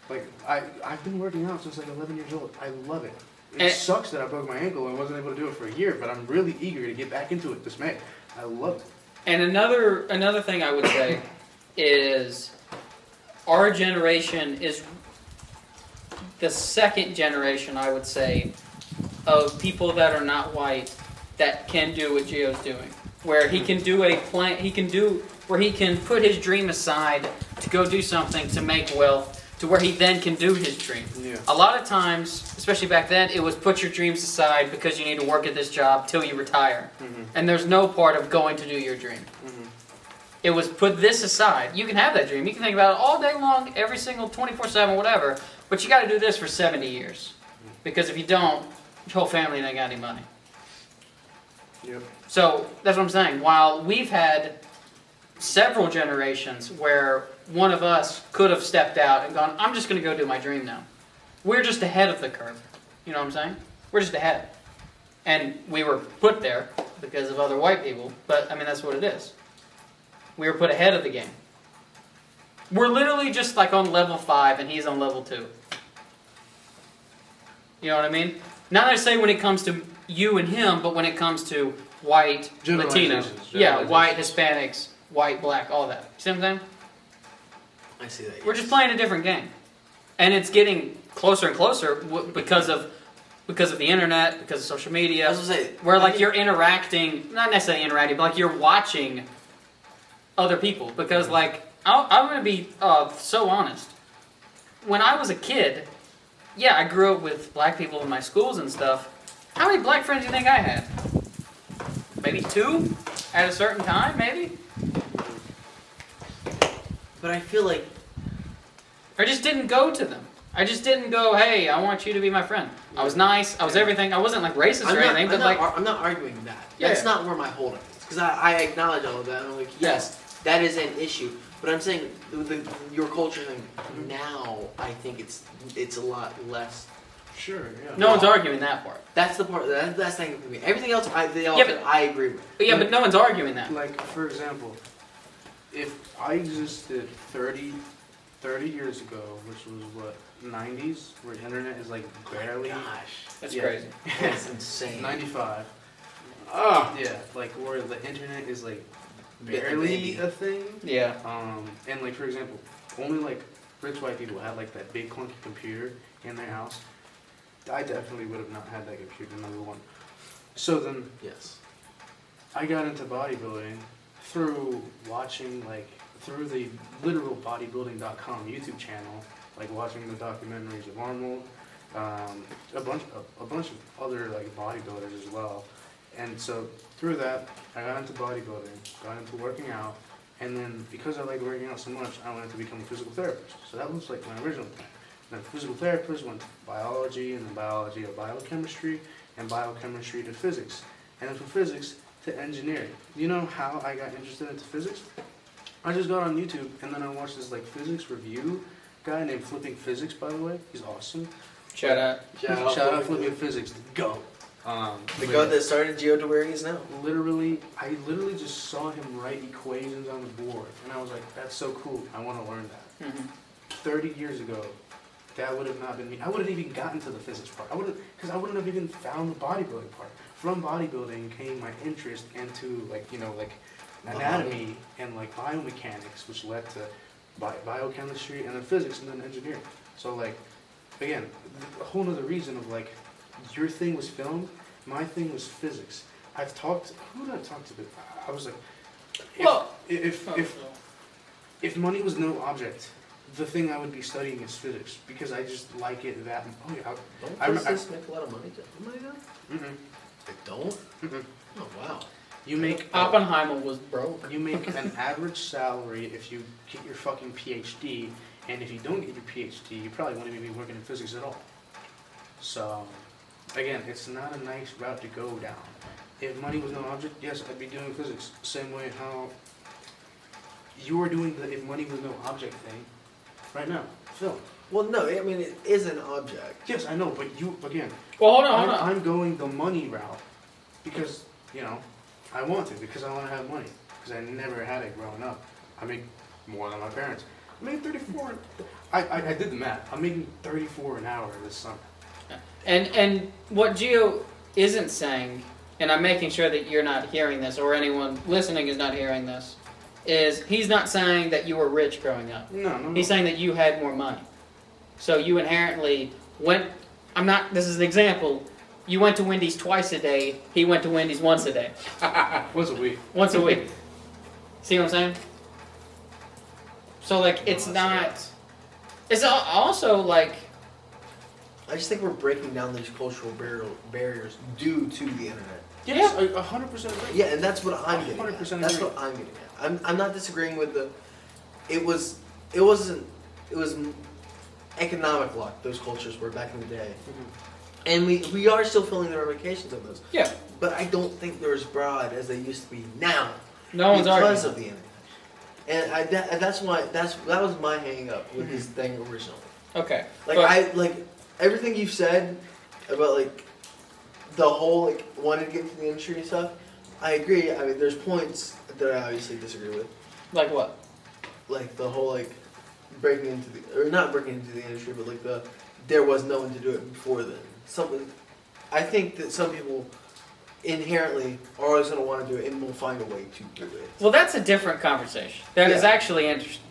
like I've been working out since like 11 years old. I love it. It And- sucks that I broke my ankle and wasn't able to do it for a year, but I'm really eager to get back into it this May. I love it. And another thing I would say is our generation is the second generation, I would say, of people that are not white that can do what Gio's doing. Where he can do where he can put his dream aside to go do something to make wealth, to where he then can do his dream. Yeah. A lot of times, especially back then, it was put your dreams aside because you need to work at this job till you retire. Mm-hmm. And there's no part of going to do your dream. Mm-hmm. It was put this aside. You can have that dream. You can think about it all day long, every single 24/7, whatever. But you got to do this for 70 years. Because if you don't, your whole family ain't got any money. Yep. So that's what I'm saying. While we've had several generations where one of us could have stepped out and gone, I'm just going to go do my dream now. We're just ahead of the curve. You know what I'm saying? We're just ahead. And we were put there because of other white people. But, I mean, that's what it is. We were put ahead of the game. We're literally just like on level 5 and he's on level 2. You know what I mean? Not necessarily when it comes to you and him, but when it comes to white, Latino. Yeah, white, Hispanics, white, black, all that. You see what I'm saying? I see that. We're just playing a different game. And it's getting closer and closer because of the internet, because of social media. I was gonna say, where like you're interacting, not necessarily interacting, but like you're watching other people. Because like, I'm going to be so honest. When I was a kid, yeah, I grew up with black people in my schools and stuff. How many black friends do you think I had? Maybe 2 at a certain time, maybe? but I feel like I just didn't go to them. I just didn't go, hey, I want you to be my friend. I was nice. I was everything. I wasn't like racist or anything, but like... I'm not arguing that. Yeah. That's not where my holdup is. Because I acknowledge all of that. And I'm like, yes, that is an issue. But I'm saying your culture thing, now I think it's a lot less. Sure, yeah. No one's arguing that part. That's the part, that's the thing for me. Everything else, I agree with. Yeah, but no one's arguing that. Like, for example, if I existed 30 years ago, which was what, 90s, where the internet is like barely... Gosh, That's Yeah. crazy. that's insane. 95. Oh, Yeah, like where the internet is like Baby. barely a thing. Yeah. And like, for example, only like rich white people had like that big clunky computer in their house. I definitely would have not had that computer, number one. So then yes. I got into bodybuilding through watching through the literal bodybuilding.com YouTube channel, like watching the documentaries of Arnold, a bunch of other like bodybuilders as well. And so through that, I got into bodybuilding, got into working out, and then because I liked working out so much, I wanted to become a physical therapist. So that was like my original plan. Then physical therapist went to biology, and then biology to biochemistry, and biochemistry to physics, and then from physics to engineering. You know how I got interested into physics? I just got on YouTube, and then I watched this like physics review guy named Flipping Physics, by the way. He's awesome. Shout out. Shout out Flipping Physics. Go. The goat that started Gio to where he is now. I literally just saw him write equations on the board, and I was like, that's so cool. I want to learn that. Mm-hmm. 30 years ago, that would have not been me. I wouldn't even gotten to the physics part. Because I wouldn't have even found the bodybuilding part. From bodybuilding came my interest into like anatomy and like biomechanics, which led to biochemistry and then physics and then engineering. So like, again, a whole other reason of like, your thing was film, my thing was physics. Who did I talk to? I was like, if money was no object, the thing I would be studying is physics because I just like it that. Oh yeah. Don't physicists make a lot of money? Mm-mm. They don't? Mm-mm. Oh wow. You make Oppenheimer was broke. You make an average salary if you get your fucking PhD, and if you don't get your PhD, you probably won't even be working in physics at all. So, again, it's not a nice route to go down. If money was no object, yes, I'd be doing physics. Same way how you are doing the if money was no object thing right now. So, Well, no, I mean it is an object. yes, I know, but you, again, Well, hold on, hold on. I'm going the money route because, I want to, because I want to have money. Because I never had it growing up. I make more than my parents. I made 34. I did the math. I'm making 34 an hour this summer. And what Gio isn't saying, and I'm making sure that you're not hearing this, or anyone listening is not hearing this, is he's not saying that you were rich growing up. No. He's saying that you had more money. So you inherently went, this is an example, you went to Wendy's twice a day, he went to Wendy's once a day. Once a week. Once a week. See what I'm saying? So, like, it's not, it's also, like, I just think we're breaking down these cultural barriers due to the internet. Yes, 100% agree. Yeah, and that's what I'm getting 100% at. That's agree. what I'm getting at. I'm not disagreeing with the. It was economic luck. Those cultures were back in the day, and we are still feeling the ramifications of those. yeah, But I don't think they're as broad as they used to be now. no one's arguing. Because of the internet. And that's why that was my hang up with this thing originally. Okay. Like but- everything you've said about like the whole like wanting to get into the industry and stuff. I agree. I mean, there's points that I obviously disagree with, Like what? like the whole like breaking into or not breaking into the industry, but like there was no one to do it before then. I think that some people inherently are always going to want to do it and will find a way to do it. Well, that's a different conversation. That is Yeah. actually interesting.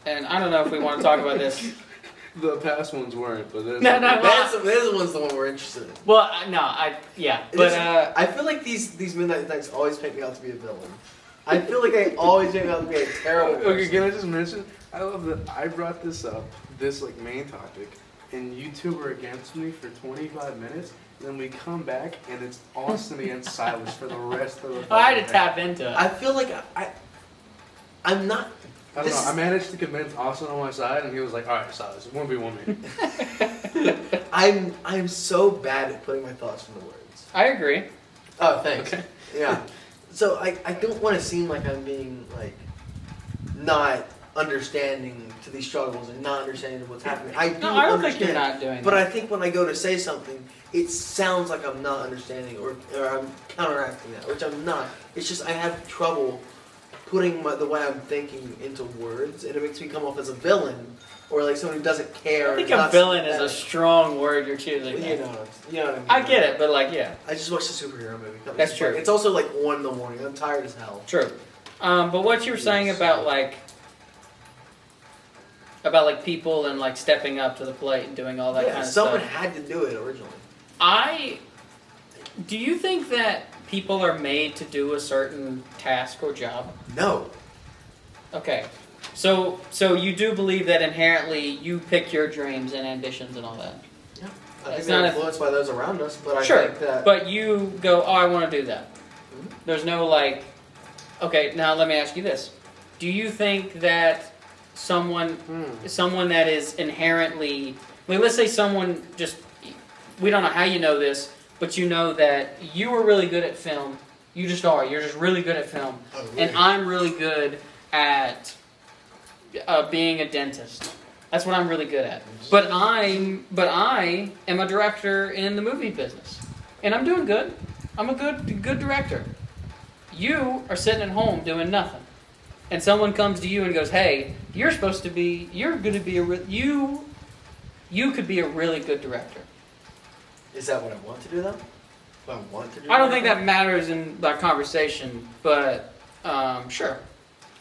And I don't know if we want to talk about this. The past ones weren't, but No. This one's the one we're interested in. Well, but I feel like these midnight nights always make me out to be a villain. I feel like I always make me out to be a terrible person. Okay, can I just mention? I love that I brought this up, this like main topic, and you two were against me for 25 minutes. Then we come back and it's Austin against Silas for the rest of the. I had to tap into it. I feel like I'm not. I don't know. I managed to convince Austin on my side, and he was like, "All right, Silas, 1v1 me." I'm so bad at putting my thoughts into words. I agree. Oh, thanks. Okay. Yeah. So I don't want to seem like I'm being like not understanding to these struggles and not understanding what's happening. I do No, I don't understand, think you're not doing but that. I think when I go to say something, it sounds like I'm not understanding or I'm counteracting that, which I'm not. It's just I have trouble putting the way I'm thinking into words, and it makes me come off as a villain or like someone who doesn't care. I think is a not villain is a sympathetic. strong word you're choosing. You know what I mean. I get it, but like, yeah, I just watched a superhero movie. That's true. It's also like 1 in the morning. I'm tired as hell. true. But what you were saying about like people and like stepping up to the plate and doing all that kind of someone stuff. had to do it originally. Do you think that people are made to do a certain task or job? No. Okay. So you do believe that inherently you pick your dreams and ambitions and all that? Yeah. I think It's they're not a- influenced by those around us, but I Sure, think that. but you go, oh, I want to do that. Mhm. There's no like, okay, now let me ask you this. Do you think that someone that is inherently, like, let's say someone just, we don't know how you know this, but you know that you are really good at film. You just are. You're just really good at film. Oh, really? And I'm really good at being a dentist. That's what I'm really good at. But I am a director in the movie business, and I'm doing good. I'm a good director. You are sitting at home doing nothing, and someone comes to you and goes, "Hey, you're going to be you could be a really good director." Is that what I want to do, though? What I want to do? I don't think that matters in that conversation, but sure,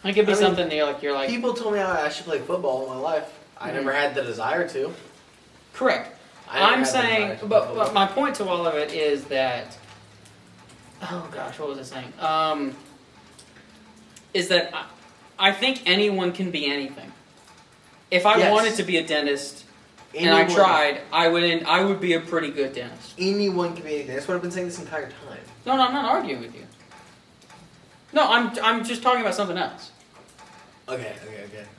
it could be something that you're like. People told me I should play football all my life. I never had the desire to. Correct. I never I'm had the saying, desire to play but football. my point to all of it is that, oh gosh, what was I saying? Is that I think anyone can be anything. If I Yes. wanted to be a dentist and I tried, I would be a pretty good dentist. Anyone can be anything. That's what I've been saying this entire time. No, I'm not arguing with you. No, I'm just talking about something else. Okay.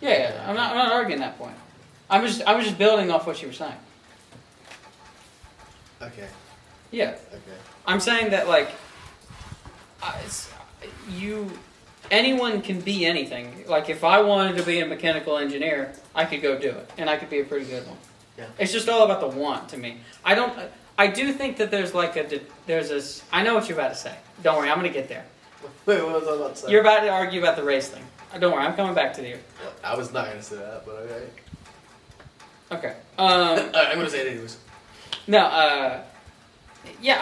Yeah, I'm not arguing that point. I was just building off what you were saying. Okay. Yeah. Okay. I'm saying that like, anyone can be anything. Like if I wanted to be a mechanical engineer, I could go do it, and I could be a pretty good one. Yeah. It's just all about the want to me. I do think that there's like there's this. I know what you're about to say. Don't worry, I'm gonna get there. Wait, what was I about to say? You're about to argue about the race thing. Don't worry, I'm coming back to you. I was not gonna say that, but okay. Okay. I'm gonna say it anyways. No. Yeah.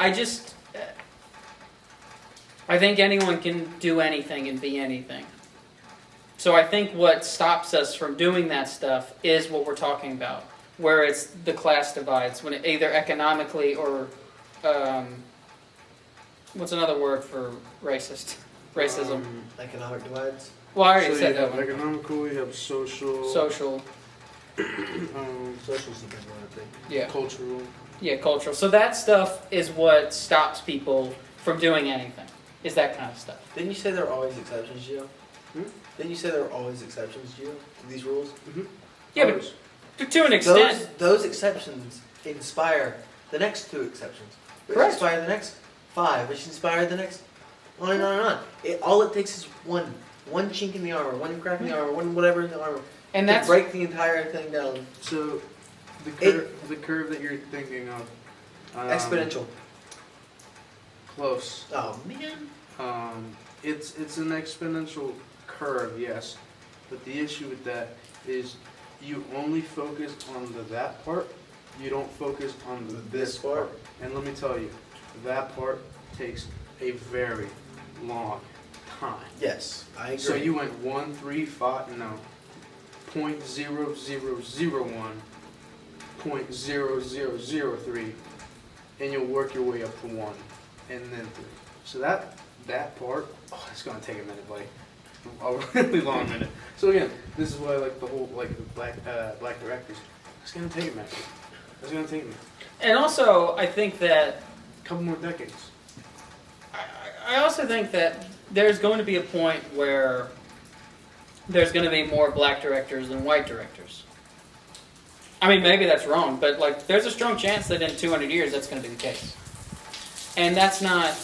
I think anyone can do anything and be anything. So I think what stops us from doing that stuff is what we're talking about, where it's the class divides, when it either economically or, what's another word for racist? Racism. Economic divides. Well, I already So said you that have one. economical, you have social, Social, Social's the big one, I think. yeah. cultural. Yeah, cultural. So that stuff is what stops people from doing anything, is that kind of stuff. Didn't you say there are always exceptions, Gio? Hmm? Didn't you say there are always exceptions, Gio, to these rules? Yeah, but to an extent. Those exceptions inspire the next 2 exceptions. Which Correct. inspire the next 5, which inspire the next on and on and on. All it takes is one chink in the armor, one crack in the armor, one whatever in the armor, And to that's break the entire thing down. So the curve that you're thinking of, Exponential. close. Oh man. It's an exponential curve, yes, but the issue with that is you only focus on that part. You don't focus on this part. And let me tell you, that part takes a very long time. Yes, I agree. So you went 1, 3, 5, no, 0.0001, 0.0003, and you'll work your way up to 1, and then 3. So that part, it's gonna take a minute, like a really long minute. So again, this is why I like the whole the black directors. It's gonna take a minute. It's gonna take a minute. and also I think that A couple more decades. I also think that there's going to be a point where there's going to be more black directors than white directors. I mean, maybe that's wrong, but like, there's a strong chance that in 200 years that's going to be the case. And that's not.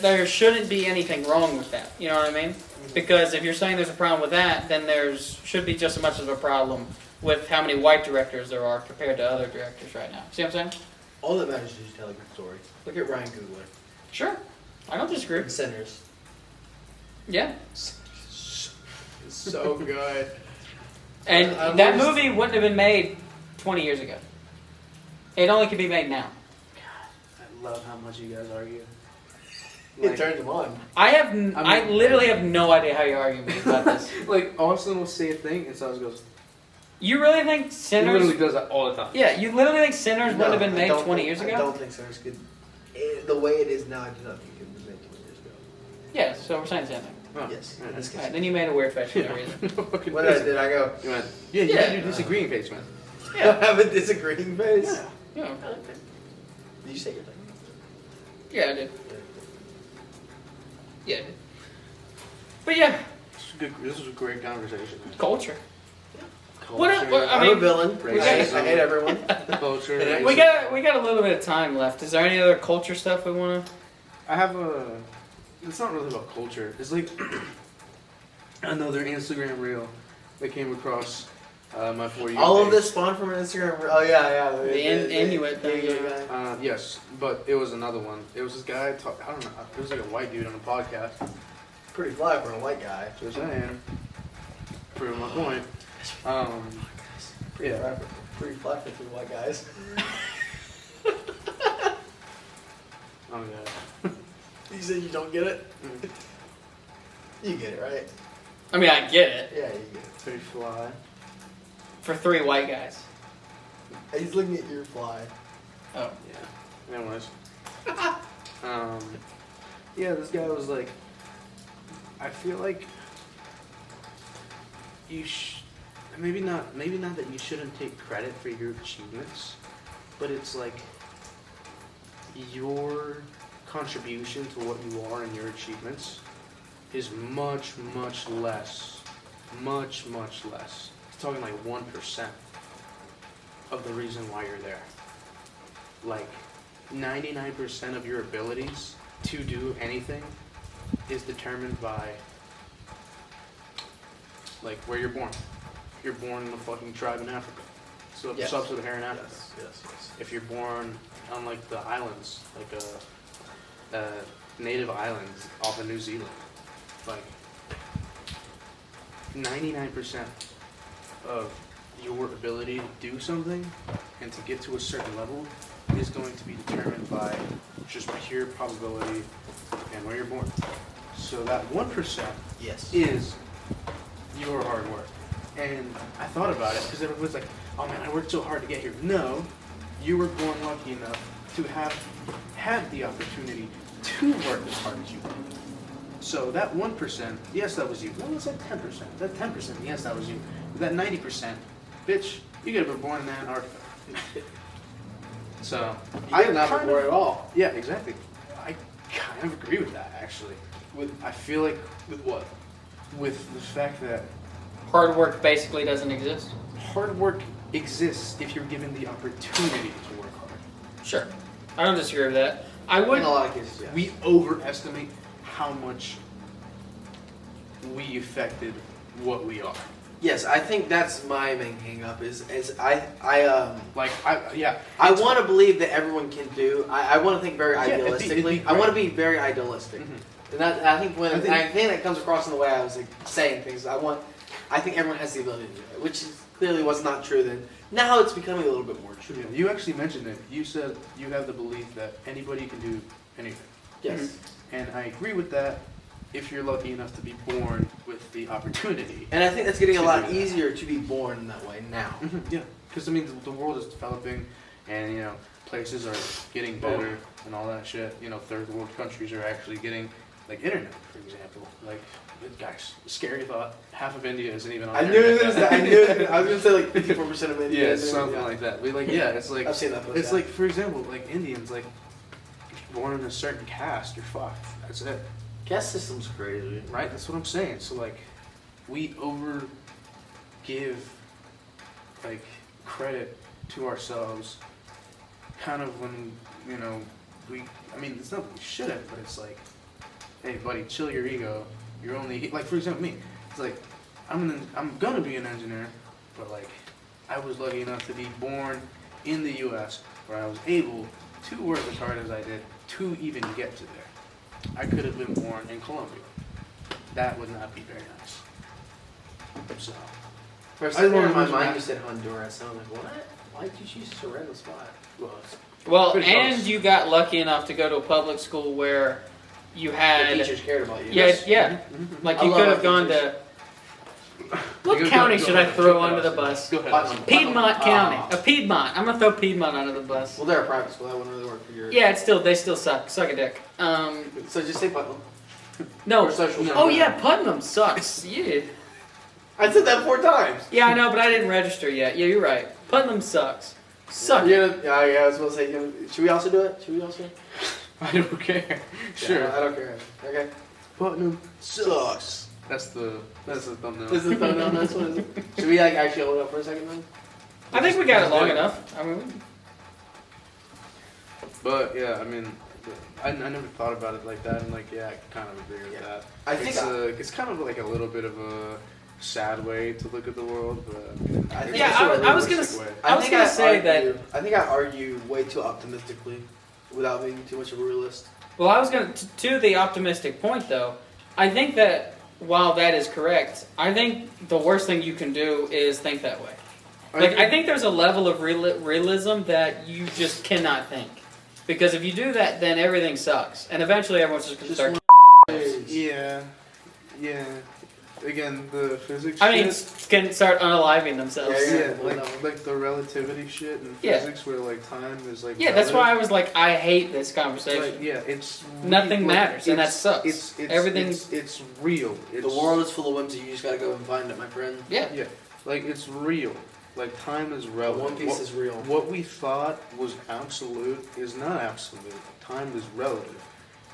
There shouldn't be anything wrong with that. You know what I mean? Because if you're saying there's a problem with that, then there's should be just as much of a problem with how many white directors there are compared to other directors right now. See what I'm saying? All that matters is you tell a good story. Look at Ryan Coogler. Sure. I don't disagree. And Sinners. Yeah. So good. And that movie wouldn't have been made 20 years ago. It only could be made now. I love how much you guys argue. It turned him on. I literally have no idea how you argue with me about this. Like Austin will say a thing, and Silas goes. You really think He Sinners? literally does that all the time. Yeah, you literally think Sinners wouldn't have been I made don't 20 think- years I ago? don't think Sinners could. The way it is now, I do not think it was made 20 years ago. Yeah, so we're saying the same thing. Oh, Yes. yeah, In this Alright, case. then you made a weird face for no reason. What did I go? You went, yeah, you Yeah. had your disagreeing face, man. I have a disagreeing face. Yeah. Yeah, Did you say your thing? yeah, I did. Yeah, I did. But yeah, This was a great conversation. Man. culture. Culture, what- I I'm mean, a villain. we I got- hate everyone. culture. We got a little bit of time left. Is there any other culture stuff we want to? I have a. It's not really about culture. It's like another Instagram reel that came across my For You. All of page. this spawned from an Instagram. Oh yeah. The Inuit thing, yeah. yeah. Yes, but it was another one. It was this guy. I don't know. It was like a white dude on a podcast. Pretty fly for a white guy. Just saying. Proving my point. Pretty Yeah. Pretty fly for 3 white guys. Oh yeah. You said you don't get it? You get it, right? I mean, I get it. Yeah, you get it. Pretty fly. For 3 white guys. He's looking at your fly. Oh. Yeah. Anyways. Yeah, this guy was like, I feel like you maybe not that you shouldn't take credit for your achievements, but it's like your contribution to what you are and your achievements is much less. He's talking like 1% of the reason why you're there. like 99% of your abilities to do anything is determined by like where you're born. If you're born in a fucking tribe in Africa, so Yes. sub-Saharan Africa. Yes. If you're born on like the islands, like native islands off of New Zealand, like 99% of your ability to do something and to get to a certain level is going to be determined by just pure probability and where you're born. So that 1% Yes. is your hard work. And I thought about it because everyone's like, oh man, I worked so hard to get here. No, you were born lucky enough to have had the opportunity to work as hard as you did. So that 1%, yes, that was you. No, it's that 10%. That 10%, yes, that was you. That 90%, bitch, you could have been born in Antarctica. So I did not kind worry of- at all. Yeah, exactly. I kind of agree with that actually. I feel like With what? with the fact that Hard work basically doesn't exist. hard work exists if you're given the opportunity to work hard. Sure, I don't disagree with that. I would. In a lot of cases, yes. We overestimate how much we affected what we are. Yes, I think that's my main hang up is I want to believe that everyone can do. I want to think very Yeah, it'd be idealistically. I great. want to be very idealistic. Mhm. And that, I think I think- I think that comes across in the way I was like, saying things. I think everyone has the ability to do it, which is, clearly was not true then. Now it's becoming a little bit more true. Yeah, you actually mentioned it. You said you have the belief that anybody can do anything. Yes. And I agree with that if you're lucky enough to be born with the opportunity. And I think that's getting a To lot do that. easier to be born that way now. Yeah, because I mean the world is developing, and you know places are getting better and all that shit. You know, third world countries are actually getting like internet, for example. Like, guys, scary thought. Half of India isn't even on. I knew internet. this. I knew it. I was gonna say like 54% of India. Yeah, is something yeah. like that. But like, yeah, it's like I've seen that. Post, it's yeah. like, for example, like Indians, like if you're born in a certain caste, you're fucked. That's it, caste system's crazy. right? That's what I'm saying. So like, we over give like credit to ourselves, kind of when you know we. I mean, it's not that we shouldn't, but it's like, hey, buddy, chill your ego. You're only like, for example, me. It's like, I'm gonna be an engineer, but like, I was lucky enough to be born in the U.S. where I was able to work as hard as I did to even get to there. I could have been born in Colombia. That would not be very nice. So, For a I second don't in my know, mind, man. you said Honduras. And I'm like, what? Why'd you choose such a random spot? well, Well, Pretty and close. you got lucky enough to go to a public school where you The had. teachers cared about you. Yeah, yeah. Like I you love could our have gone teachers. to. What county should I throw under the bus? Go ahead. Putnam. Piedmont County. Ah. A Piedmont. I'm gonna throw Piedmont under the bus. Well, they're a private school. That wouldn't really work for your. Yeah, they still suck. Suck a dick. So just say Putnam. No. Or social. No. Oh yeah, Putnam sucks. Yeah. I said that 4 times. Yeah, I know, but I didn't register yet. Yeah, you're right. Putnam sucks. Suck. You're gonna, yeah, I was supposed to say. Should we also do it? Should we also? I don't care. Sure. Yeah, I don't care. Okay. Putnam Sucks. That's the thumbnail. This is the thumbnail. That's what is it. Should we like actually hold it up for a second then? I think we got it long enough. I mean, But yeah, I mean, I never thought about it like that, and like yeah, I kind of agree with Yeah. that. I think it's kind of like a little bit of a sad way to look at the world, but I think it's Yeah, also a I was gonna realistic way. I was gonna say argue, I think I argue way too optimistically, without being too much of a realist. well, I was gonna to the optimistic point though. I think that while that is correct, I think the worst thing you can do is think that way. Like I think there's a level of realism that you just cannot think, because if you do that, then everything sucks, and eventually everyone's just gonna Just start. Yeah. Again, the physics. I mean, shit, can start unaliving themselves. Yeah, yeah, like the relativity shit and Yeah. physics, where like time is like. Yeah, that's why I relative. was like, I hate this conversation. Like, yeah, it's Nothing matters, and that it's- sucks. It's Everything's- it's real. It's, The world is full of whimsy. You just gotta go and find it, my friend. Yeah. Yeah, like it's real. Like time is The relative. One Piece is real. What we thought was absolute is not absolute. Time is relative.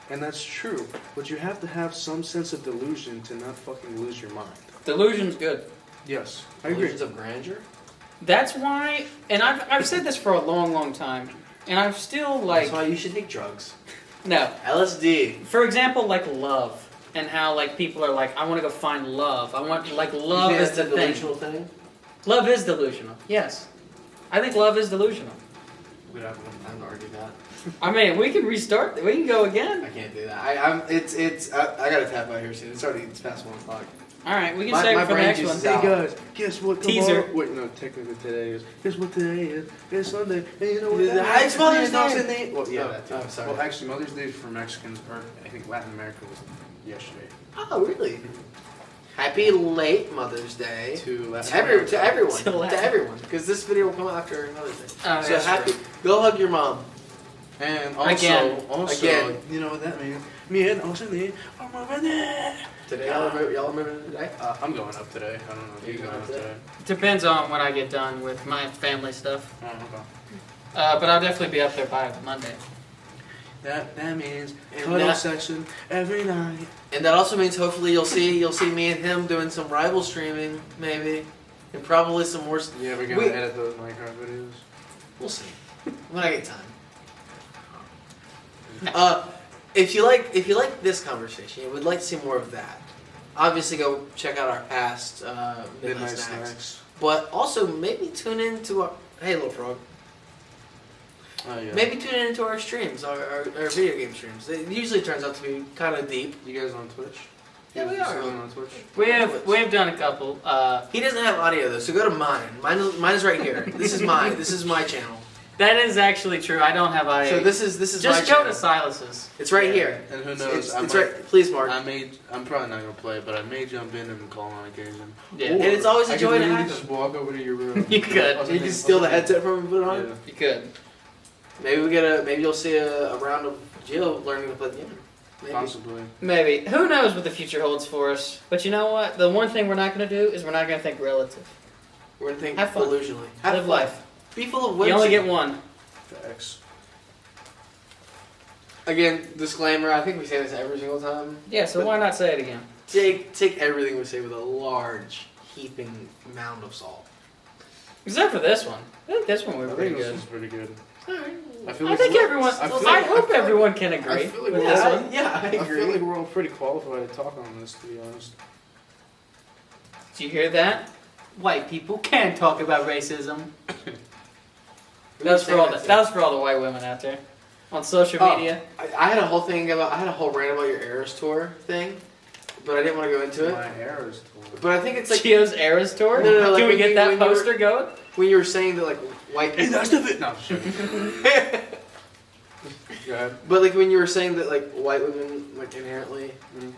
And that's true. But you have to have some sense of delusion to not fucking lose your mind. Delusion's good. Yes, I agree. Illusions of grandeur. That's why, and I've said this for a long, long time. And I'm still like, That's why you should take drugs. no. LSD. For example, like love. And how like people are like, I want to go find love. I want like love You think is that's the a thing. delusional thing? Love is delusional. Yes, I think love is delusional. We don't have enough time to argue that. I mean, we can restart. We can go again. I can't do that. I got a tap out here soon. It's past 1 o'clock. All right, we can My save it for the brain next juice one. is out. guys, guess what? Teaser. Wait, no, technically today is. Guess what today is? It's Sunday. And you know what? The that High is? Mother's Mother's Day. Well, yeah, Oh, that too. oh, sorry. Well, actually, Mother's Day for Mexicans, or I think Latin America was yesterday. Oh, really? Happy late Mother's Day To Latin to everyone. To Latin. To everyone, because this video will come out after Mother's Day. Oh, So that's happy. true. Go hug your mom. And Again. Again. you know what that means? Me and Ocean are moving there. Today, y'all remember today? I'm going up today. I don't know if You you're going up today. Depends on when I get done with my family stuff. Oh, okay. But I'll definitely be up there by Monday. That means And cuddle that- session every night. And that also means hopefully you'll see me and him doing some rival streaming, maybe, and probably some more. You ever gonna We- edit those Minecraft videos? We'll see when I get time. If you like this conversation, you would like to see more of that. Obviously, go check out our past midnight snacks. But also maybe tune into our little frog. Oh yeah. Maybe tune in into our streams, our video game streams. It usually turns out to be kind of deep. You guys on Twitch? Yeah, we You are. still on Twitch? We've done a couple. He doesn't have audio though, so go to mine. Mine is right here. This is mine. This is my channel. That is actually true. I don't have audio. So this is my Just go channel. to Silas's. It's right here. And who knows? It's right. Please, Mark. I'm probably not gonna play, but I may jump in and call on occasion. Yeah, And it's always a I joy could to literally have just walk over to your room. You could. You can steal the headset from him and put it on. Yeah. you could. Maybe you'll see a round of Jill learning to play the game. Maybe. Possibly. Maybe. Who knows what the future holds for us? But you know what? The one thing we're not going to do is we're not going to think relative. We're gonna think Have fun. delusionally. Live fun. life. Be full of You whimsy. only get one. Facts. Again, disclaimer. I think we say this every single time. Yeah, so why not say it again? Take everything we say with a large heaping mound of salt. Except for this one. I think this one I was think pretty this good. is pretty good. Alright. I feel I like think we're- everyone. I feel I like- hope I feel- everyone can agree I feel like with we're this all- one. Yeah, I I agree. feel like we're all pretty qualified to talk on this, to be honest. Did you hear that? White people can talk about racism. That was for all the white women out there on social Oh. media. I had a whole rant about your Eras tour thing, but I didn't want to go into it. My errors tour. But I think it's like Gio's Eras tour. No, like Can we when get you- that when you were- poster going? when you were saying that like white Hey, people. that's the bit. No, sure. Go ahead. But like when you were saying that like white women like inherently. Mm.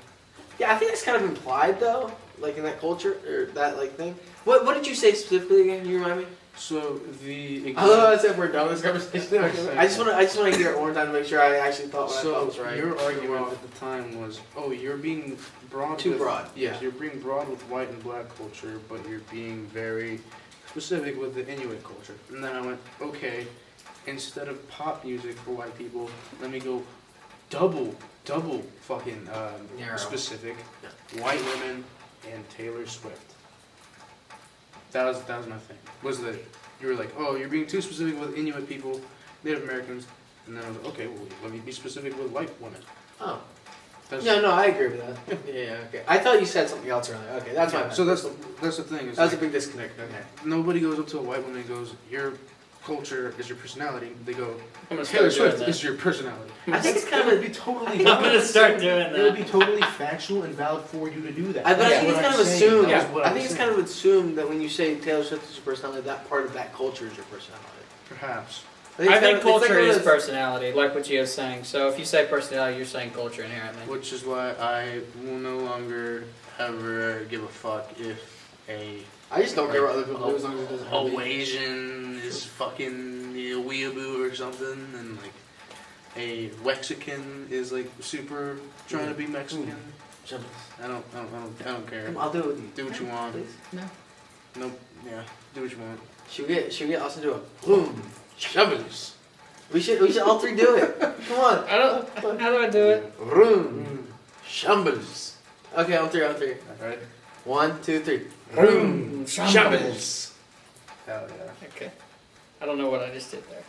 Yeah, I think that's kind of implied though, like in that culture or that like thing. What did you say specifically again? Can you remind me? So the I love how I said we're done with this conversation. I just want to hear it one more time to make sure I actually thought what I thought was right. Your argument at the time was, oh, you're being broad. Too with, broad, Yes, yeah. you're being broad with white and black culture, but you're being very specific with the Inuit culture. And then I went, okay, instead of pop music for white people, let me go double fucking Narrow. specific. White women and Taylor Swift. That was my thing. Was that you were like, oh, you're being too specific with Inuit people, Native Americans, and then I was like, okay, well, let me be specific with white women. Oh. That's, No, I agree with that. Yeah, okay. I thought you said something else earlier. Okay, that's my bad. So that's the thing. Is That was a like, big disconnect. Okay. nobody goes up to a white woman and goes, your culture is your personality. They go, I'm gonna Taylor start doing Swift that. is your personality. I think it's kind It would of. be totally. I'm gonna start doing It would be that. totally factual and valid for you to do that. I think That's it's what kind I'm of saying. assumed. That was what I I'm think it's saying. kind of assumed that when you say Taylor Swift is your personality, that part of that culture is your personality. Perhaps. I it's think kind of- it's culture like one of is those- personality, like what Gio's saying. So if you say personality, you're saying culture inherently. Which is why I will no longer ever give a fuck if a I just don't care what other people do as long as it doesn't hurt me. Asian is fucking weeaboo or something, and like a Mexican is like super trying to be Mexican. Jump. I don't care. I'll do it with you. Do what you want. Please. Nope. Yeah. Do what you want. Should we get us to do a boom shovels? We should all three do it. Come on. How do I do it? Room shambles. Okay, on three. Alright. 1, 2, 3. Room Shambles. Hell yeah. Okay. I don't know what I just did there.